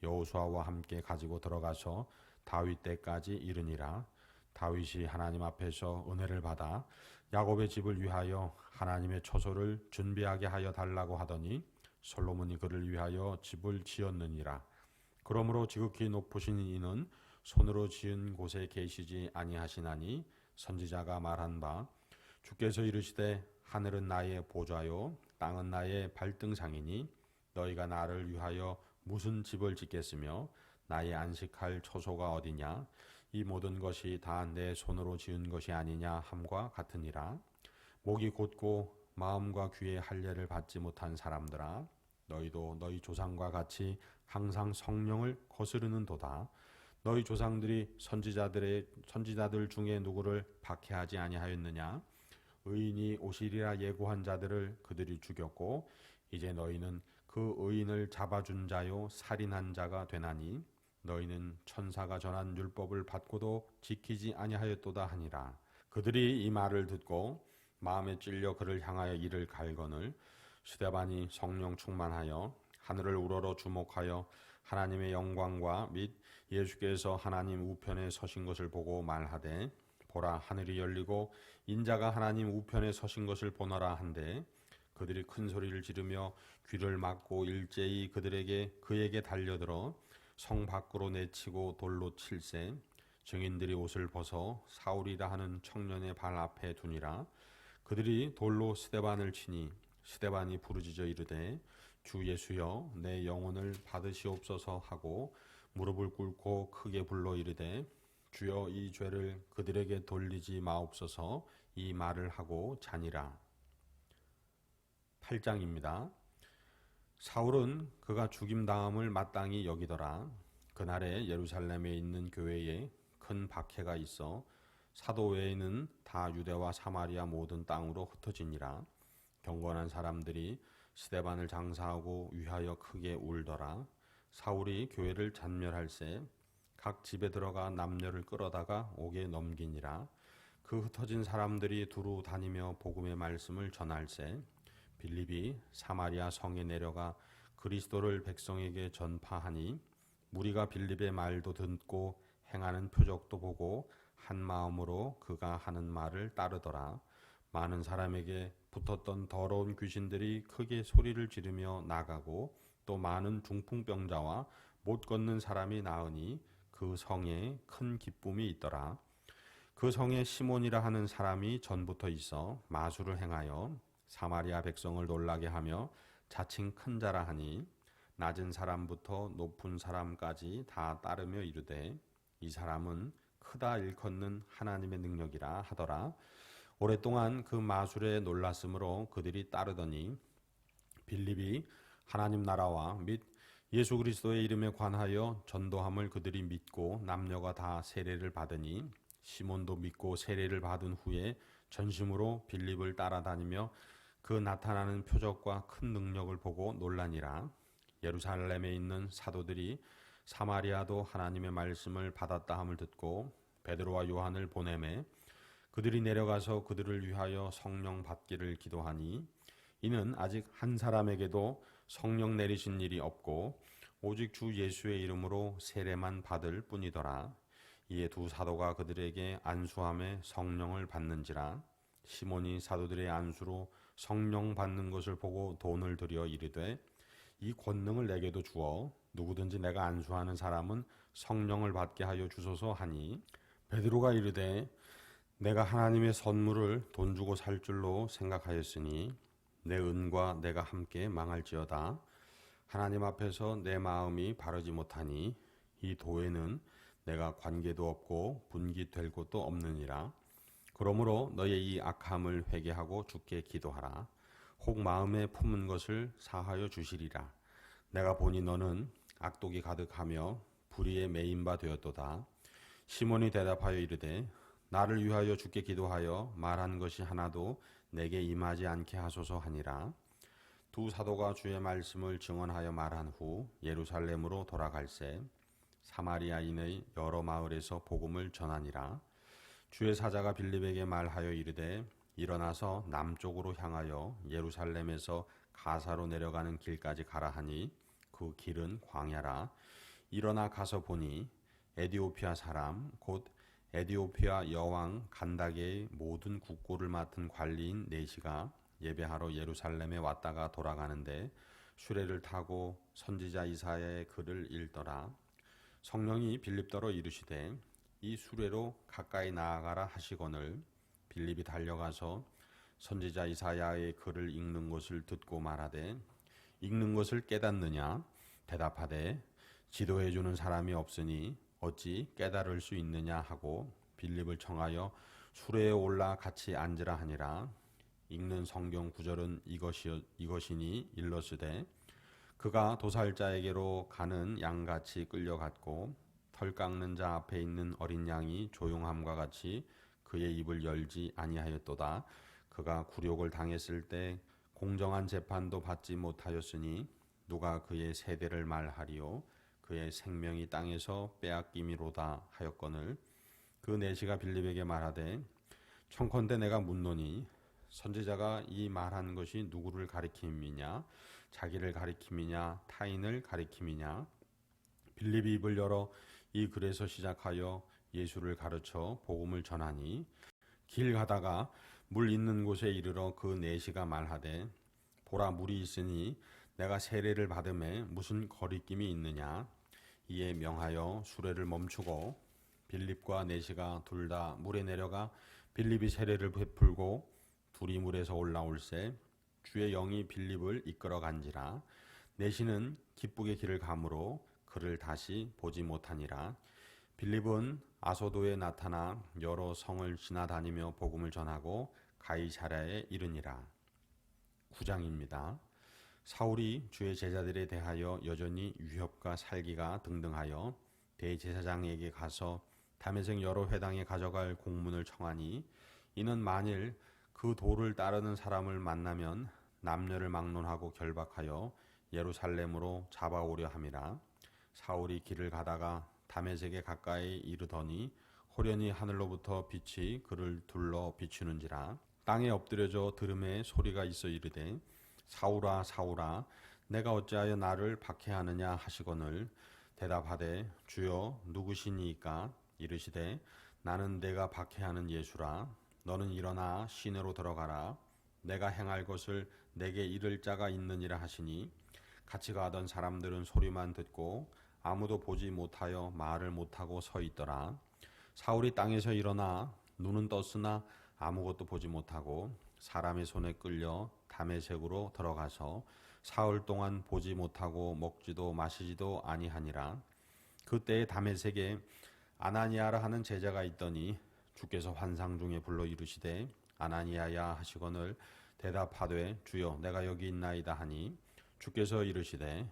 여호수아와 함께 가지고 들어가서 다윗 때까지 이르니라. 다윗이 하나님 앞에서 은혜를 받아 야곱의 집을 위하여 하나님의 처소를 준비하게 하여 달라고 하더니 솔로몬이 그를 위하여 집을 지었느니라. 그러므로 지극히 높으신 이는 손으로 지은 곳에 계시지 아니하시나니 선지자가 말한 바 주께서 이르시되 하늘은 나의 보좌요 땅은 나의 발등상이니 너희가 나를 위하여 무슨 집을 짓겠으며 나의 안식할 처소가 어디냐 이 모든 것이 다 내 손으로 지은 것이 아니냐 함과 같으니라. 목이 곧고 마음과 귀의 할례를 받지 못한 사람들아 너희도 너희 조상과 같이 항상 성령을 거스르는도다. 너희 조상들이 선지자들 중에 누구를 박해하지 아니하였느냐? 의인이 오시리라 예고한 자들을 그들이 죽였고 이제 너희는 그 의인을 잡아준 자요 살인한 자가 되나니 너희는 천사가 전한 율법을 받고도 지키지 아니하였도다 하니라. 그들이 이 말을 듣고 마음에 찔려 그를 향하여 이를 갈거늘 스데반이 성령 충만하여 하늘을 우러러 주목하여 하나님의 영광과 및 예수께서 하나님 우편에 서신 것을 보고 말하되 보라 하늘이 열리고 인자가 하나님 우편에 서신 것을 보너라 한데 그들이 큰 소리를 지르며 귀를 막고 일제히 그에게 달려들어 성 밖으로 내치고 돌로 칠세 증인들이 옷을 벗어 사울이라 하는 청년의 발 앞에 두니라. 그들이 돌로 스데반을 치니 스데반이 부르짖어 이르되 주 예수여 내 영혼을 받으시옵소서 하고 무릎을 꿇고 크게 불러 이르되 주여 이 죄를 그들에게 돌리지 마옵소서 이 말을 하고 자니라. 8장입니다. 사울은 그가 죽임당함을 마땅히 여기더라. 그날에 예루살렘에 있는 교회에 큰 박해가 있어 사도 외에는 다 유대와 사마리아 모든 땅으로 흩어지니라. 경건한 사람들이 스데반을 장사하고 위하여 크게 울더라. 사울이 교회를 잔멸할새 각 집에 들어가 남녀를 끌어다가 옥에 넘기니라. 그 흩어진 사람들이 두루 다니며 복음의 말씀을 전할새 빌립이 사마리아 성에 내려가 그리스도를 백성에게 전파하니 무리가 빌립의 말도 듣고 행하는 표적도 보고 한 마음으로 그가 하는 말을 따르더라. 많은 사람에게 붙었던 더러운 귀신들이 크게 소리를 지르며 나가고 또 많은 중풍병자와 못 걷는 사람이 나으니 그 성에 큰 기쁨이 있더라. 그 성에 시몬이라 하는 사람이 전부터 있어 마술을 행하여 사마리아 백성을 놀라게 하며 자칭 큰 자라 하니 낮은 사람부터 높은 사람까지 다 따르며 이르되 이 사람은 크다 일컫는 하나님의 능력이라 하더라. 오랫동안 그 마술에 놀랐으므로 그들이 따르더니 빌립이 하나님 나라와 및 예수 그리스도의 이름에 관하여 전도함을 그들이 믿고 남녀가 다 세례를 받으니 시몬도 믿고 세례를 받은 후에 전심으로 빌립을 따라다니며 그 나타나는 표적과 큰 능력을 보고 놀라니라. 예루살렘에 있는 사도들이 사마리아도 하나님의 말씀을 받았다 함을 듣고 베드로와 요한을 보내매 그들이 내려가서 그들을 위하여 성령 받기를 기도하니 이는 아직 한 사람에게도 성령 내리신 일이 없고 오직 주 예수의 이름으로 세례만 받을 뿐이더라. 이에 두 사도가 그들에게 안수함에 성령을 받는지라. 시몬이 사도들의 안수로 성령 받는 것을 보고 돈을 들여 이르되 이 권능을 내게도 주어 누구든지 내가 안수하는 사람은 성령을 받게 하여 주소서 하니 베드로가 이르되 내가 하나님의 선물을 돈 주고 살 줄로 생각하였으니 내 은과 내가 함께 망할지어다. 하나님 앞에서 내 마음이 바르지 못하니 이 도에는 내가 관계도 없고 분기될 곳도 없느니라. 그러므로 너의 이 악함을 회개하고 주께 기도하라. 혹 마음에 품은 것을 사하여 주시리라. 내가 보니 너는 악독이 가득하며 불의에 매인 바 되었도다. 시몬이 대답하여 이르되 나를 위하여 주께 기도하여 말한 것이 하나도 내게 임하지 않게 하소서 하니라. 두 사도가 주의 말씀을 증언하여 말한 후 예루살렘으로 돌아갈새 사마리아인의 여러 마을에서 복음을 전하니라. 주의 사자가 빌립에게 말하여 이르되 일어나서 남쪽으로 향하여 예루살렘에서 가사로 내려가는 길까지 가라 하니 그 길은 광야라. 일어나 가서 보니 에디오피아 사람 곧 에디오피아 여왕 간다게의 모든 국고를 맡은 관리인 네시가 예배하러 예루살렘에 왔다가 돌아가는데 수레를 타고 선지자 이사야의 글을 읽더라. 성령이 빌립더러 이르시되 이 수레로 가까이 나아가라 하시거늘 빌립이 달려가서 선지자 이사야의 글을 읽는 것을 듣고 말하되 읽는 것을 깨닫느냐 대답하되 지도해 주는 사람이 없으니 어찌 깨달을 수 있느냐 하고 빌립을 청하여 수레에 올라 같이 앉으라 하니라. 읽는 성경 구절은 이것이니 일러스되 그가 도살자에게로 가는 양같이 끌려갔고 털 깎는 자 앞에 있는 어린 양이 조용함과 같이 그의 입을 열지 아니하였도다. 그가 굴욕을 당했을 때 공정한 재판도 받지 못하였으니 누가 그의 세대를 말하리요. 그의 생명이 땅에서 빼앗김이로다 하였거늘 그 내시가 빌립에게 말하되 청컨대 내가 묻노니 선지자가 이 말한 것이 누구를 가리킴이냐 자기를 가리킴이냐 타인을 가리킴이냐. 빌립이 입을 열어 이 글에서 시작하여 예수를 가르쳐 복음을 전하니 길 가다가 물 있는 곳에 이르러 그 내시가 말하되 보라 물이 있으니 내가 세례를 받음에 무슨 거리낌이 있느냐. 이에 명하여 수레를 멈추고 빌립과 내시가 둘 다 물에 내려가 빌립이 세례를 베풀고 둘이 물에서 올라올새 주의 영이 빌립을 이끌어 간지라. 내시는 기쁘게 길을 가므로 그를 다시 보지 못하니라. 빌립은 아소도에 나타나 여러 성을 지나다니며 복음을 전하고 가이사랴에 이르니라. 9장입니다. 사울이 주의 제자들에 대하여 여전히 위협과 살기가 등등하여 대제사장에게 가서 다메섹 여러 회당에 가져갈 공문을 청하니 이는 만일 그 도를 따르는 사람을 만나면 남녀를 막론하고 결박하여 예루살렘으로 잡아오려 함이라. 사울이 길을 가다가 다메섹에 가까이 이르더니 호련히 하늘로부터 빛이 그를 둘러 비추는지라. 땅에 엎드려져 들음에 소리가 있어 이르되 사울아 사울아 내가 어찌하여 나를 박해하느냐 하시거늘 대답하되 주여 누구시니이까. 이르시되 나는 내가 박해하는 예수라. 너는 일어나 시내로 들어가라. 내가 행할 것을 내게 이를 자가 있느니라 하시니 같이 가던 사람들은 소리만 듣고 아무도 보지 못하여 말을 못하고 서 있더라. 사울이 땅에서 일어나 눈은 떴으나 아무것도 보지 못하고 사람의 손에 끌려 다메섹으로 들어가서 사흘 동안 보지 못하고 먹지도 마시지도 아니하니라. 그때에 다메섹에 아나니아라 하는 제자가 있더니 주께서 환상 중에 불러 이르시되 아나니아야 하시거늘 대답하되 주여 내가 여기 있나이다 하니 주께서 이르시되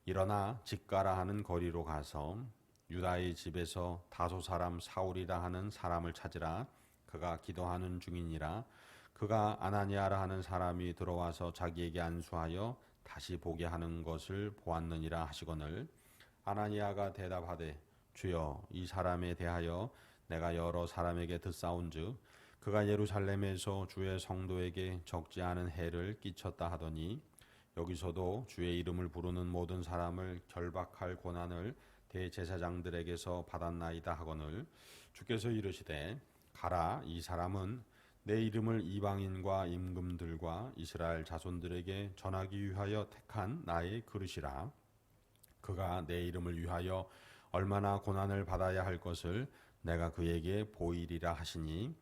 일어나 직가라 하는 거리로 가서 유다의 집에서 다소 사람 사울이라 하는 사람을 찾으라. 그가 기도하는 중이니라. 그가 아나니아라 하는 사람이 들어와서 자기에게 안수하여 다시 보게 하는 것을 보았느니라 하시거늘 아나니아가 대답하되 주여 이 사람에 대하여 내가 여러 사람에게 듣사온즉 그가 예루살렘에서 주의 성도에게 적지 않은 해를 끼쳤다 하더니 여기서도 주의 이름을 부르는 모든 사람을 결박할 고난을 대제사장들에게서 받았나이다 하거늘 주께서 이르시되 가라. 이 사람은 내 이름을 이방인과 임금들과 이스라엘 자손들에게 전하기 위하여 택한 나의 그릇이라. 그가 내 이름을 위하여 얼마나 고난을 받아야 할 것을 내가 그에게 보이리라 하시니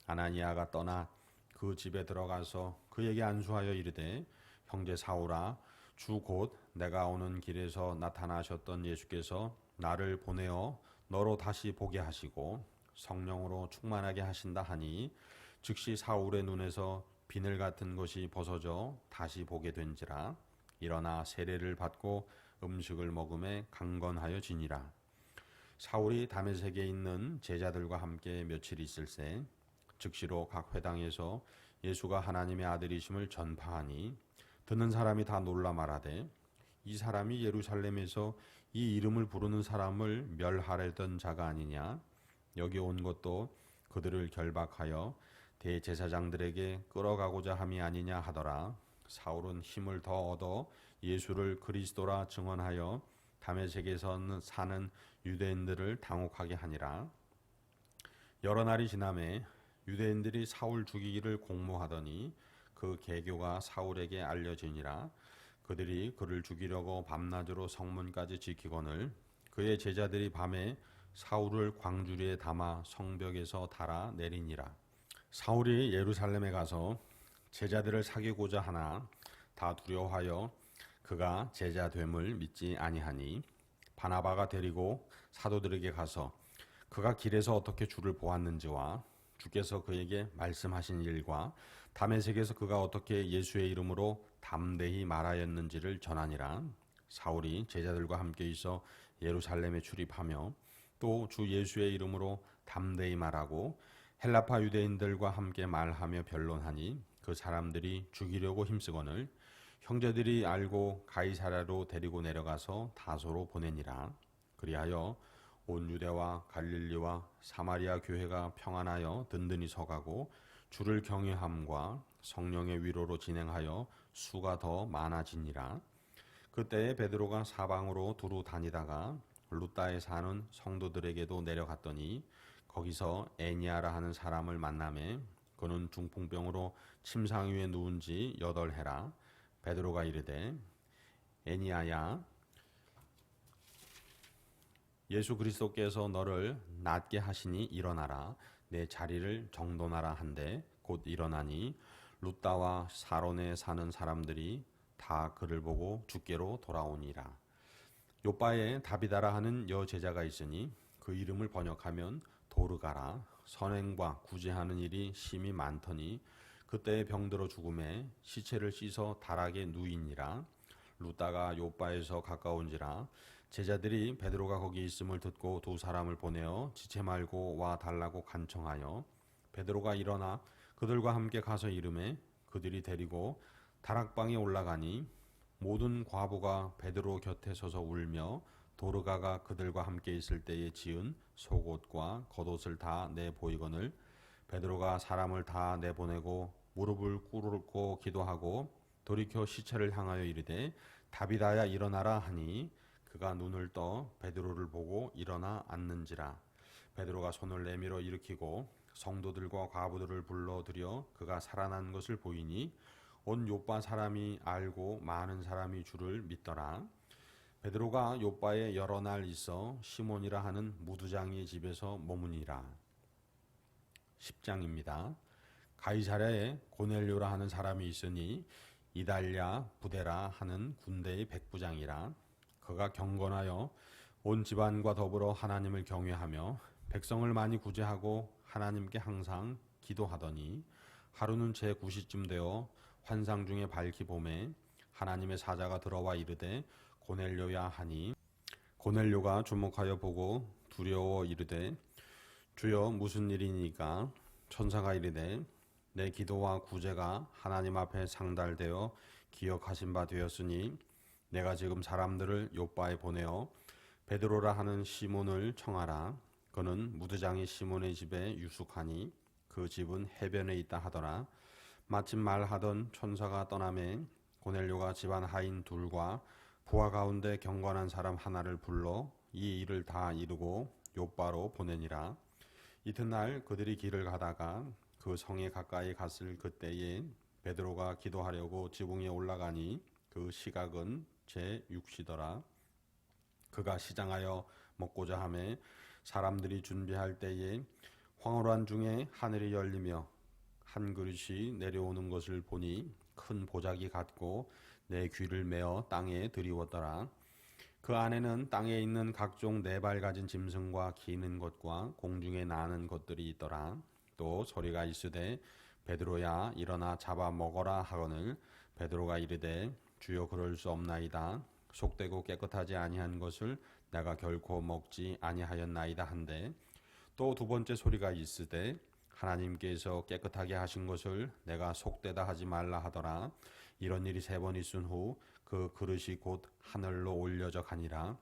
아나니아가 떠나 그 집에 들어가서 그에게 안수하여 이르되 형제 사울아 주 곧 내가 오는 길에서 나타나셨던 예수께서 나를 보내어 너로 다시 보게 하시고 성령으로 충만하게 하신다 하니 즉시 사울의 눈에서 비늘 같은 것이 벗어져 다시 보게 된지라. 일어나 세례를 받고 음식을 먹음에 강건하여 지니라. 사울이 다메섹에 있는 제자들과 함께 며칠 있을새 즉시로 각 회당에서 예수가 하나님의 아들이심을 전파하니 듣는 사람이 다 놀라 말하되 이 사람이 예루살렘에서 이 이름을 부르는 사람을 멸하려던 자가 아니냐. 여기 온 것도 그들을 결박하여 대제사장들에게 끌어가고자 함이 아니냐 하더라. 사울은 힘을 더 얻어 예수를 그리스도라 증언하여 다메섹에서 사는 유대인들을 당혹하게 하니라. 여러 날이 지나매 유대인들이 사울 죽이기를 공모하더니 그 계교가 사울에게 알려지니라. 그들이 그를 죽이려고 밤낮으로 성문까지 지키거늘 그의 제자들이 밤에 사울을 광주리에 담아 성벽에서 달아 내리니라. 사울이 예루살렘에 가서 제자들을 사귀고자 하나 다 두려워하여 그가 제자됨을 믿지 아니하니 바나바가 데리고 사도들에게 가서 그가 길에서 어떻게 주를 보았는지와 주께서 그에게 말씀하신 일과 다메섹에서 그가 어떻게 예수의 이름으로 담대히 말하였는지를 전하니라. 사울이 제자들과 함께 있어 예루살렘에 출입하며 또 주 예수의 이름으로 담대히 말하고 헬라파 유대인들과 함께 말하며 변론하니 그 사람들이 죽이려고 힘쓰거늘 형제들이 알고 가이사랴로 데리고 내려가서 다소로 보내니라. 그리하여 온 유대와 갈릴리와 사마리아 교회가 평안하여 든든히 서가고 주를 경외함과 성령의 위로로 진행하여 수가 더 많아지니라. 그때에 베드로가 사방으로 두루 다니다가 루따에 사는 성도들에게도 내려갔더니 거기서 애니아라 하는 사람을 만나매 그는 중풍병으로 침상 위에 누운 지 8해라. 베드로가 이르되 애니아야 예수 그리스도께서 너를 낫게 하시니 일어나라. 내 자리를 정돈하라 한데 곧 일어나니 루따와 사론에 사는 사람들이 다 그를 보고 주께로 돌아오니라. 요바에 다비다라 하는 여제자가 있으니 그 이름을 번역하면 도르가라. 선행과 구제하는 일이 심히 많더니 그때에 병들어 죽음에 시체를 씻어 다락에 누이니라. 루따가 요바에서 가까운지라 제자들이 베드로가 거기 있음을 듣고 두 사람을 보내어 지체 말고 와 달라고 간청하여 베드로가 일어나 그들과 함께 가서 이르매 그들이 데리고 다락방에 올라가니 모든 과부가 베드로 곁에 서서 울며 도르가가 그들과 함께 있을 때에 지은 속옷과 겉옷을 다 내보이거늘 베드로가 사람을 다 내보내고 무릎을 꿇고 기도하고 돌이켜 시체를 향하여 이르되 다비다야 일어나라 하니 그가 눈을 떠 베드로를 보고 일어나 앉는지라. 베드로가 손을 내밀어 일으키고 성도들과 과부들을 불러들여 그가 살아난 것을 보이니 온 요빠 사람이 알고 많은 사람이 주를 믿더라. 베드로가 요빠에 여러 날 있어 시몬이라 하는 무두장의 집에서 머무니라. 10장입니다. 가이사랴에 고넬료라 하는 사람이 있으니 이달랴 부데라 하는 군대의 백부장이라. 그가 경건하여 온 집안과 더불어 하나님을 경외하며 백성을 많이 구제하고 하나님께 항상 기도하더니 하루는 제9시쯤 되어 환상 중에 밝히 보매 하나님의 사자가 들어와 이르되 고넬료야 하니 고넬료가 주목하여 보고 두려워 이르되 주여 무슨 일이니까. 천사가 이르되 내 기도와 구제가 하나님 앞에 상달되어 기억하신 바 되었으니 내가 지금 사람들을 요빠에 보내어 베드로라 하는 시몬을 청하라. 그는 무드장이 시몬의 집에 유숙하니 그 집은 해변에 있다 하더라. 마침 말하던 천사가 떠나매 고넬료가 집안 하인 둘과 부하 가운데 경건한 사람 하나를 불러 이 일을 다 이루고 요빠로 보내니라. 이튿날 그들이 길을 가다가 그 성에 가까이 갔을 그때에 베드로가 기도하려고 지붕에 올라가니 그 시각은 제6시더라. 그가 시장하여 먹고자 하매 사람들이 준비할 때에 황홀한 중에 하늘이 열리며 한 그릇이 내려오는 것을 보니 큰 보자기 같고 내 귀를 메어 땅에 들이웠더라. 그 안에는 땅에 있는 각종 네 발 가진 짐승과 기는 것과 공중에 나는 것들이 있더라. 또 소리가 있으되 베드로야 일어나 잡아 먹어라 하거늘 베드로가 이르되 주여 그럴 수 없나이다. 속되고 깨끗하지 아니한 것을 내가 결코 먹지 아니하였나이다 한데 또 두 번째 소리가 있으되 하나님께서 깨끗하게 하신 것을 내가 속되다 하지 말라 하더라. 이런 일이 3번 있은 후 그 그릇이 곧 하늘로 올려져 가니라.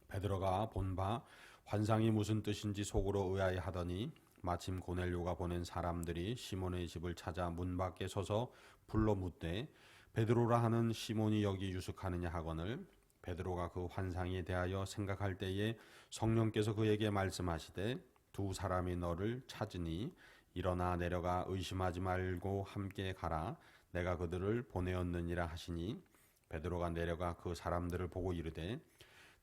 베드로가 본 바 환상이 무슨 뜻인지 속으로 의아해하더니 마침 고넬료가 보낸 사람들이 시몬의 집을 찾아 문 밖에 서서 불러 묻되 베드로라 하는 시몬이 여기 유숙하느냐 하거늘 베드로가 그 환상에 대하여 생각할 때에 성령께서 그에게 말씀하시되 두 사람이 너를 찾으니 일어나 내려가 의심하지 말고 함께 가라. 내가 그들을 보내었느니라 하시니 베드로가 내려가 그 사람들을 보고 이르되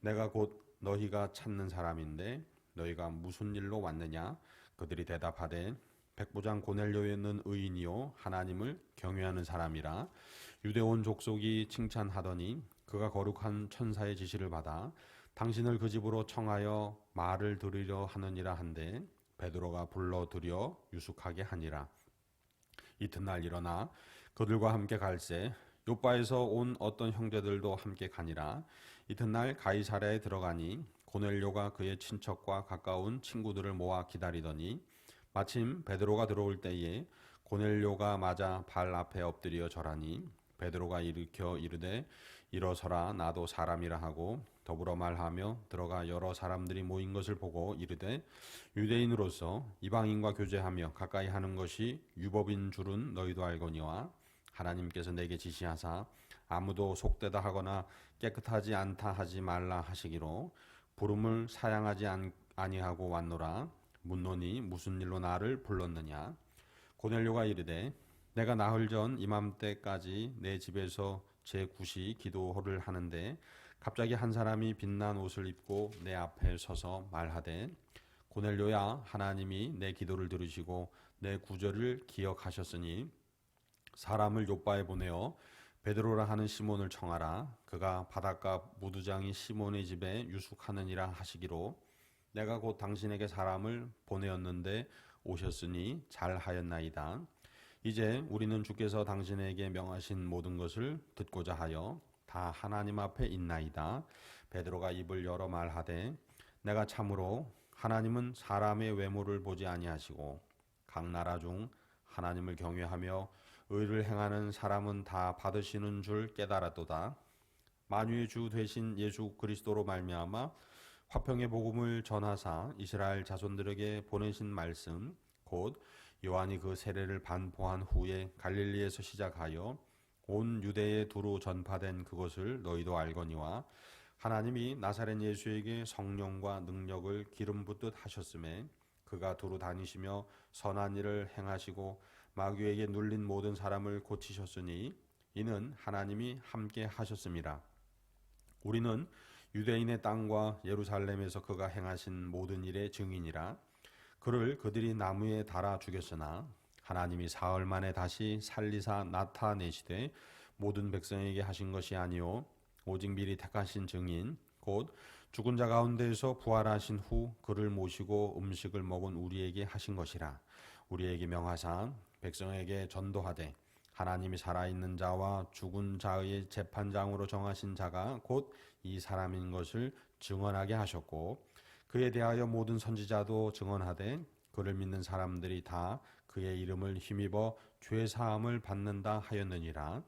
내가 곧 너희가 찾는 사람인데 너희가 무슨 일로 왔느냐? 그들이 대답하되 백부장 고넬료는 의인이요 하나님을 경외하는 사람이라. 유대 온 족속이 칭찬하더니 그가 거룩한 천사의 지시를 받아 당신을 그 집으로 청하여 말을 들으려 하느니라 한데 베드로가 불러들여 유숙하게 하니라. 이튿날 일어나 그들과 함께 갈새 요바에서 온 어떤 형제들도 함께 가니라. 이튿날 가이사랴에 들어가니 고넬료가 그의 친척과 가까운 친구들을 모아 기다리더니 마침 베드로가 들어올 때에 고넬료가 맞아 발 앞에 엎드려 절하니 베드로가 일으켜 이르되 일어서라 나도 사람이라 하고 더불어 말하며 들어가 여러 사람들이 모인 것을 보고 이르되 유대인으로서 이방인과 교제하며 가까이 하는 것이 유법인 줄은 너희도 알거니와 하나님께서 내게 지시하사 아무도 속되다 하거나 깨끗하지 않다 하지 말라 하시기로 부름을 사양하지 아니하고 왔노라. 묻노니 무슨 일로 나를 불렀느냐? 고넬료가 이르되 내가 나흘 전 이맘때까지 내 집에서 제9시 기도를 하는데 갑자기 한 사람이 빛난 옷을 입고 내 앞에 서서 말하되 고넬료야 하나님이 내 기도를 들으시고 내 구절을 기억하셨으니 사람을 요바에 보내어 베드로라 하는 시몬을 청하라. 그가 바닷가 무두장이 시몬의 집에 유숙하느니라 하시기로 내가 곧 당신에게 사람을 보내었는데 오셨으니 잘하였나이다. 이제 우리는 주께서 당신에게 명하신 모든 것을 듣고자 하여 다 하나님 앞에 있나이다. 베드로가 입을 열어 말하되 내가 참으로 하나님은 사람의 외모를 보지 아니하시고 각 나라 중 하나님을 경외하며 의를 행하는 사람은 다 받으시는 줄 깨달았도다. 만유의 주 되신 예수 그리스도로 말미암아 화평의 복음을 전하사 이스라엘 자손들에게 보내신 말씀 곧 요한이 그 세례를 반포한 후에 갈릴리에서 시작하여 온 유대에 두루 전파된 그것을 너희도 알거니와 하나님이 나사렛 예수에게 성령과 능력을 기름 붓듯 하셨음에 그가 두루 다니시며 선한 일을 행하시고 마귀에게 눌린 모든 사람을 고치셨으니 이는 하나님이 함께 하셨음이라. 우리는 유대인의 땅과 예루살렘에서 그가 행하신 모든 일의 증인이라. 그를 그들이 나무에 달아 죽였으나 하나님이 사흘 만에 다시 살리사 나타내시되 모든 백성에게 하신 것이 아니요 오직 미리 택하신 증인 곧 죽은 자 가운데에서 부활하신 후 그를 모시고 음식을 먹은 우리에게 하신 것이라. 우리에게 명하사 백성에게 전도하되 하나님이 살아있는 자와 죽은 자의 재판장으로 정하신 자가 곧 이 사람인 것을 증언하게 하셨고 그에 대하여 모든 선지자도 증언하되 그를 믿는 사람들이 다 그의 이름을 힘입어 죄 사함을 받는다 하였느니라.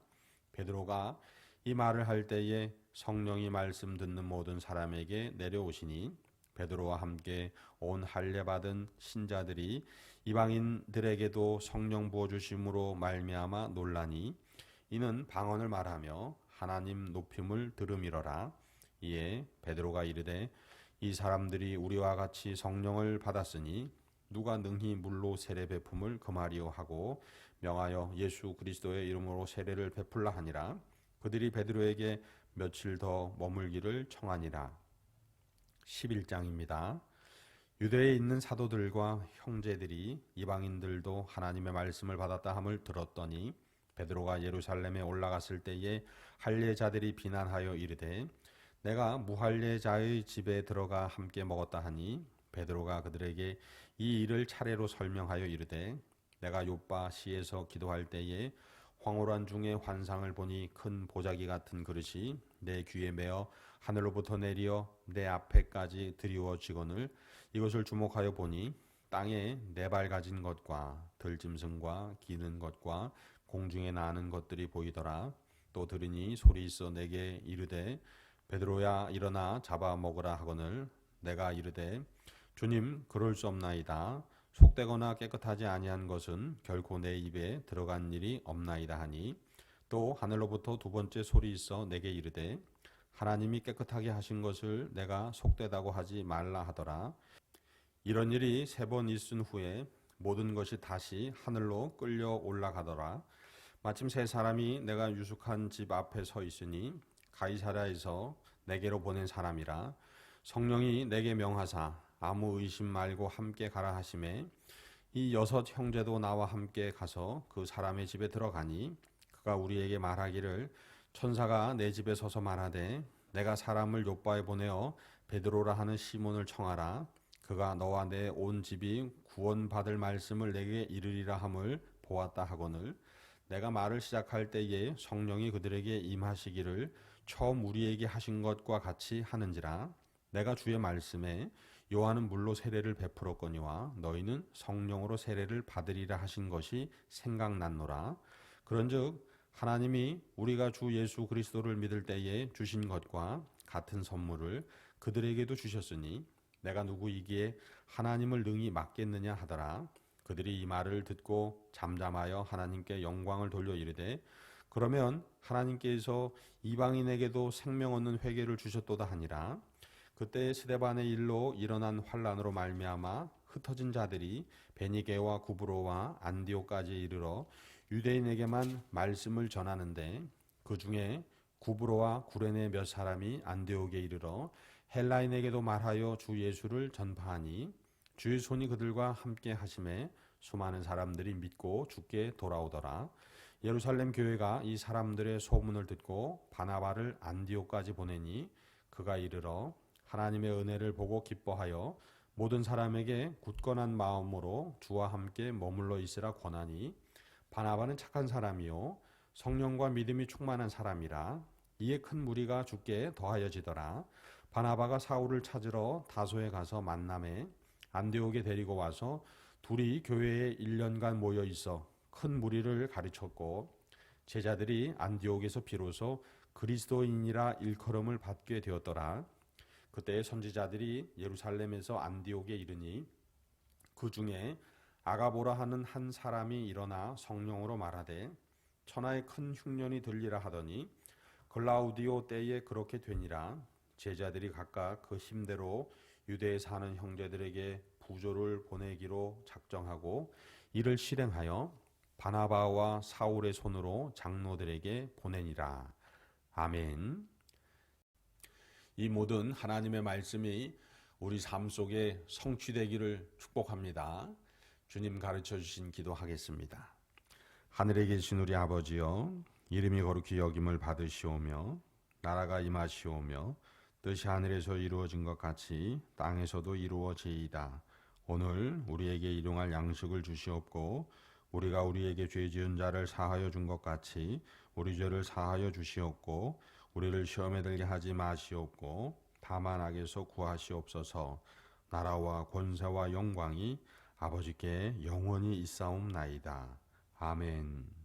베드로가 이 말을 할 때에 성령이 말씀 듣는 모든 사람에게 내려오시니 베드로와 함께 온 할례 받은 신자들이 이방인들에게도 성령 부어 주심으로 말미암아 놀라니 이는 방언을 말하며 하나님 높임을 들음이러라. 이에 베드로가 이르되 이 사람들이 우리와 같이 성령을 받았으니 누가 능히 물로 세례 베품을 금하리요 하고 명하여 예수 그리스도의 이름으로 세례를 베풀라 하니라. 그들이 베드로에게 며칠 더 머물기를 청하니라. 11장입니다. 유대에 있는 사도들과 형제들이 이방인들도 하나님의 말씀을 받았다 함을 들었더니 베드로가 예루살렘에 올라갔을 때에 할례자들이 비난하여 이르되 내가 무할례자의 집에 들어가 함께 먹었다 하니 베드로가 그들에게 이 일을 차례로 설명하여 이르되 내가 요빠 시에서 기도할 때에 황홀한 중에 환상을 보니 큰 보자기 같은 그릇이 내 귀에 매어 하늘로부터 내리어 내 앞에까지 드리워지거늘 이것을 주목하여 보니 땅에 네 발 가진 것과 들짐승과 기는 것과 공중에 나는 것들이 보이더라. 또 들으니 소리 있어 내게 이르되 베드로야 일어나 잡아 먹으라 하거늘 내가 이르되 주님 그럴 수 없나이다. 속되거나 깨끗하지 아니한 것은 결코 내 입에 들어간 일이 없나이다 하니 또 하늘로부터 두 번째 소리 있어 내게 이르되 하나님이 깨끗하게 하신 것을 내가 속되다고 하지 말라 하더라. 이런 일이 3번 있은 후에 모든 것이 다시 하늘로 끌려 올라가더라. 마침 세 사람이 내가 유숙한 집 앞에 서 있으니 가이사랴에서 내게로 보낸 사람이라. 성령이 내게 명하사 아무 의심 말고 함께 가라 하심에 이 6 형제도 나와 함께 가서 그 사람의 집에 들어가니 그가 우리에게 말하기를 천사가 내 집에 서서 말하되 내가 사람을 요바에 보내어 베드로라 하는 시몬을 청하라. 그가 너와 내 온 집이 구원받을 말씀을 내게 이르리라 함을 보았다 하거늘 내가 말을 시작할 때에 성령이 그들에게 임하시기를 처음 우리에게 하신 것과 같이 하는지라. 내가 주의 말씀에 요한은 물로 세례를 베풀었거니와 너희는 성령으로 세례를 받으리라 하신 것이 생각났노라. 그런즉 하나님이 우리가 주 예수 그리스도를 믿을 때에 주신 것과 같은 선물을 그들에게도 주셨으니 내가 누구이기에 하나님을 능히 막겠느냐 하더라. 그들이 이 말을 듣고 잠잠하여 하나님께 영광을 돌려 이르되 그러면 하나님께서 이방인에게도 생명 얻는 회개를 주셨도다 하니라. 그때 스데반의 일로 일어난 환란으로 말미암아 흩어진 자들이 베니게와 구브로와 안디오까지 이르러 유대인에게만 말씀을 전하는데 그 중에 구브로와 구레네 몇 사람이 안디옥에 이르러 헬라인에게도 말하여 주 예수를 전파하니 주의 손이 그들과 함께 하심에 수많은 사람들이 믿고 주께 돌아오더라. 예루살렘 교회가 이 사람들의 소문을 듣고 바나바를 안디옥까지 보내니 그가 이르러 하나님의 은혜를 보고 기뻐하여 모든 사람에게 굳건한 마음으로 주와 함께 머물러 있으라 권하니 바나바는 착한 사람이요 성령과 믿음이 충만한 사람이라. 이에 큰 무리가 주께 더하여지더라. 바나바가 사울을 찾으러 다소에 가서 만남에 안디옥에 데리고 와서 둘이 교회에 1년간 모여 있어 큰 무리를 가르쳤고 제자들이 안디옥에서 비로소 그리스도인이라 일컬음을 받게 되었더라. 그때 선지자들이 예루살렘에서 안디옥에 이르니 그 중에 아가보라 하는 한 사람이 일어나 성령으로 말하되 천하에 큰 흉년이 들리라 하더니 글라우디오 때에 그렇게 되니라. 제자들이 각각 그 힘대로 유대에 사는 형제들에게 부조를 보내기로 작정하고 이를 실행하여 바나바와 사울의 손으로 장로들에게 보내니라. 아멘. 이 모든 하나님의 말씀이 우리 삶 속에 성취되기를 축복합니다. 주님 가르쳐 주신 기도하겠습니다. 하늘에 계신 우리 아버지여, 이름이 거룩히 여김을 받으시오며 나라가 임하시오며 뜻이 하늘에서 이루어진 것 같이 땅에서도 이루어지이다. 오늘 우리에게 일용할 양식을 주시옵고 우리가 우리에게 죄 지은 자를 사하여 준 것 같이 우리 죄를 사하여 주시옵고 우리를 시험에 들게 하지 마시옵고 다만 악에서 구하시옵소서. 나라와 권세와 영광이 아버지께 영원히 있사옵나이다. 아멘.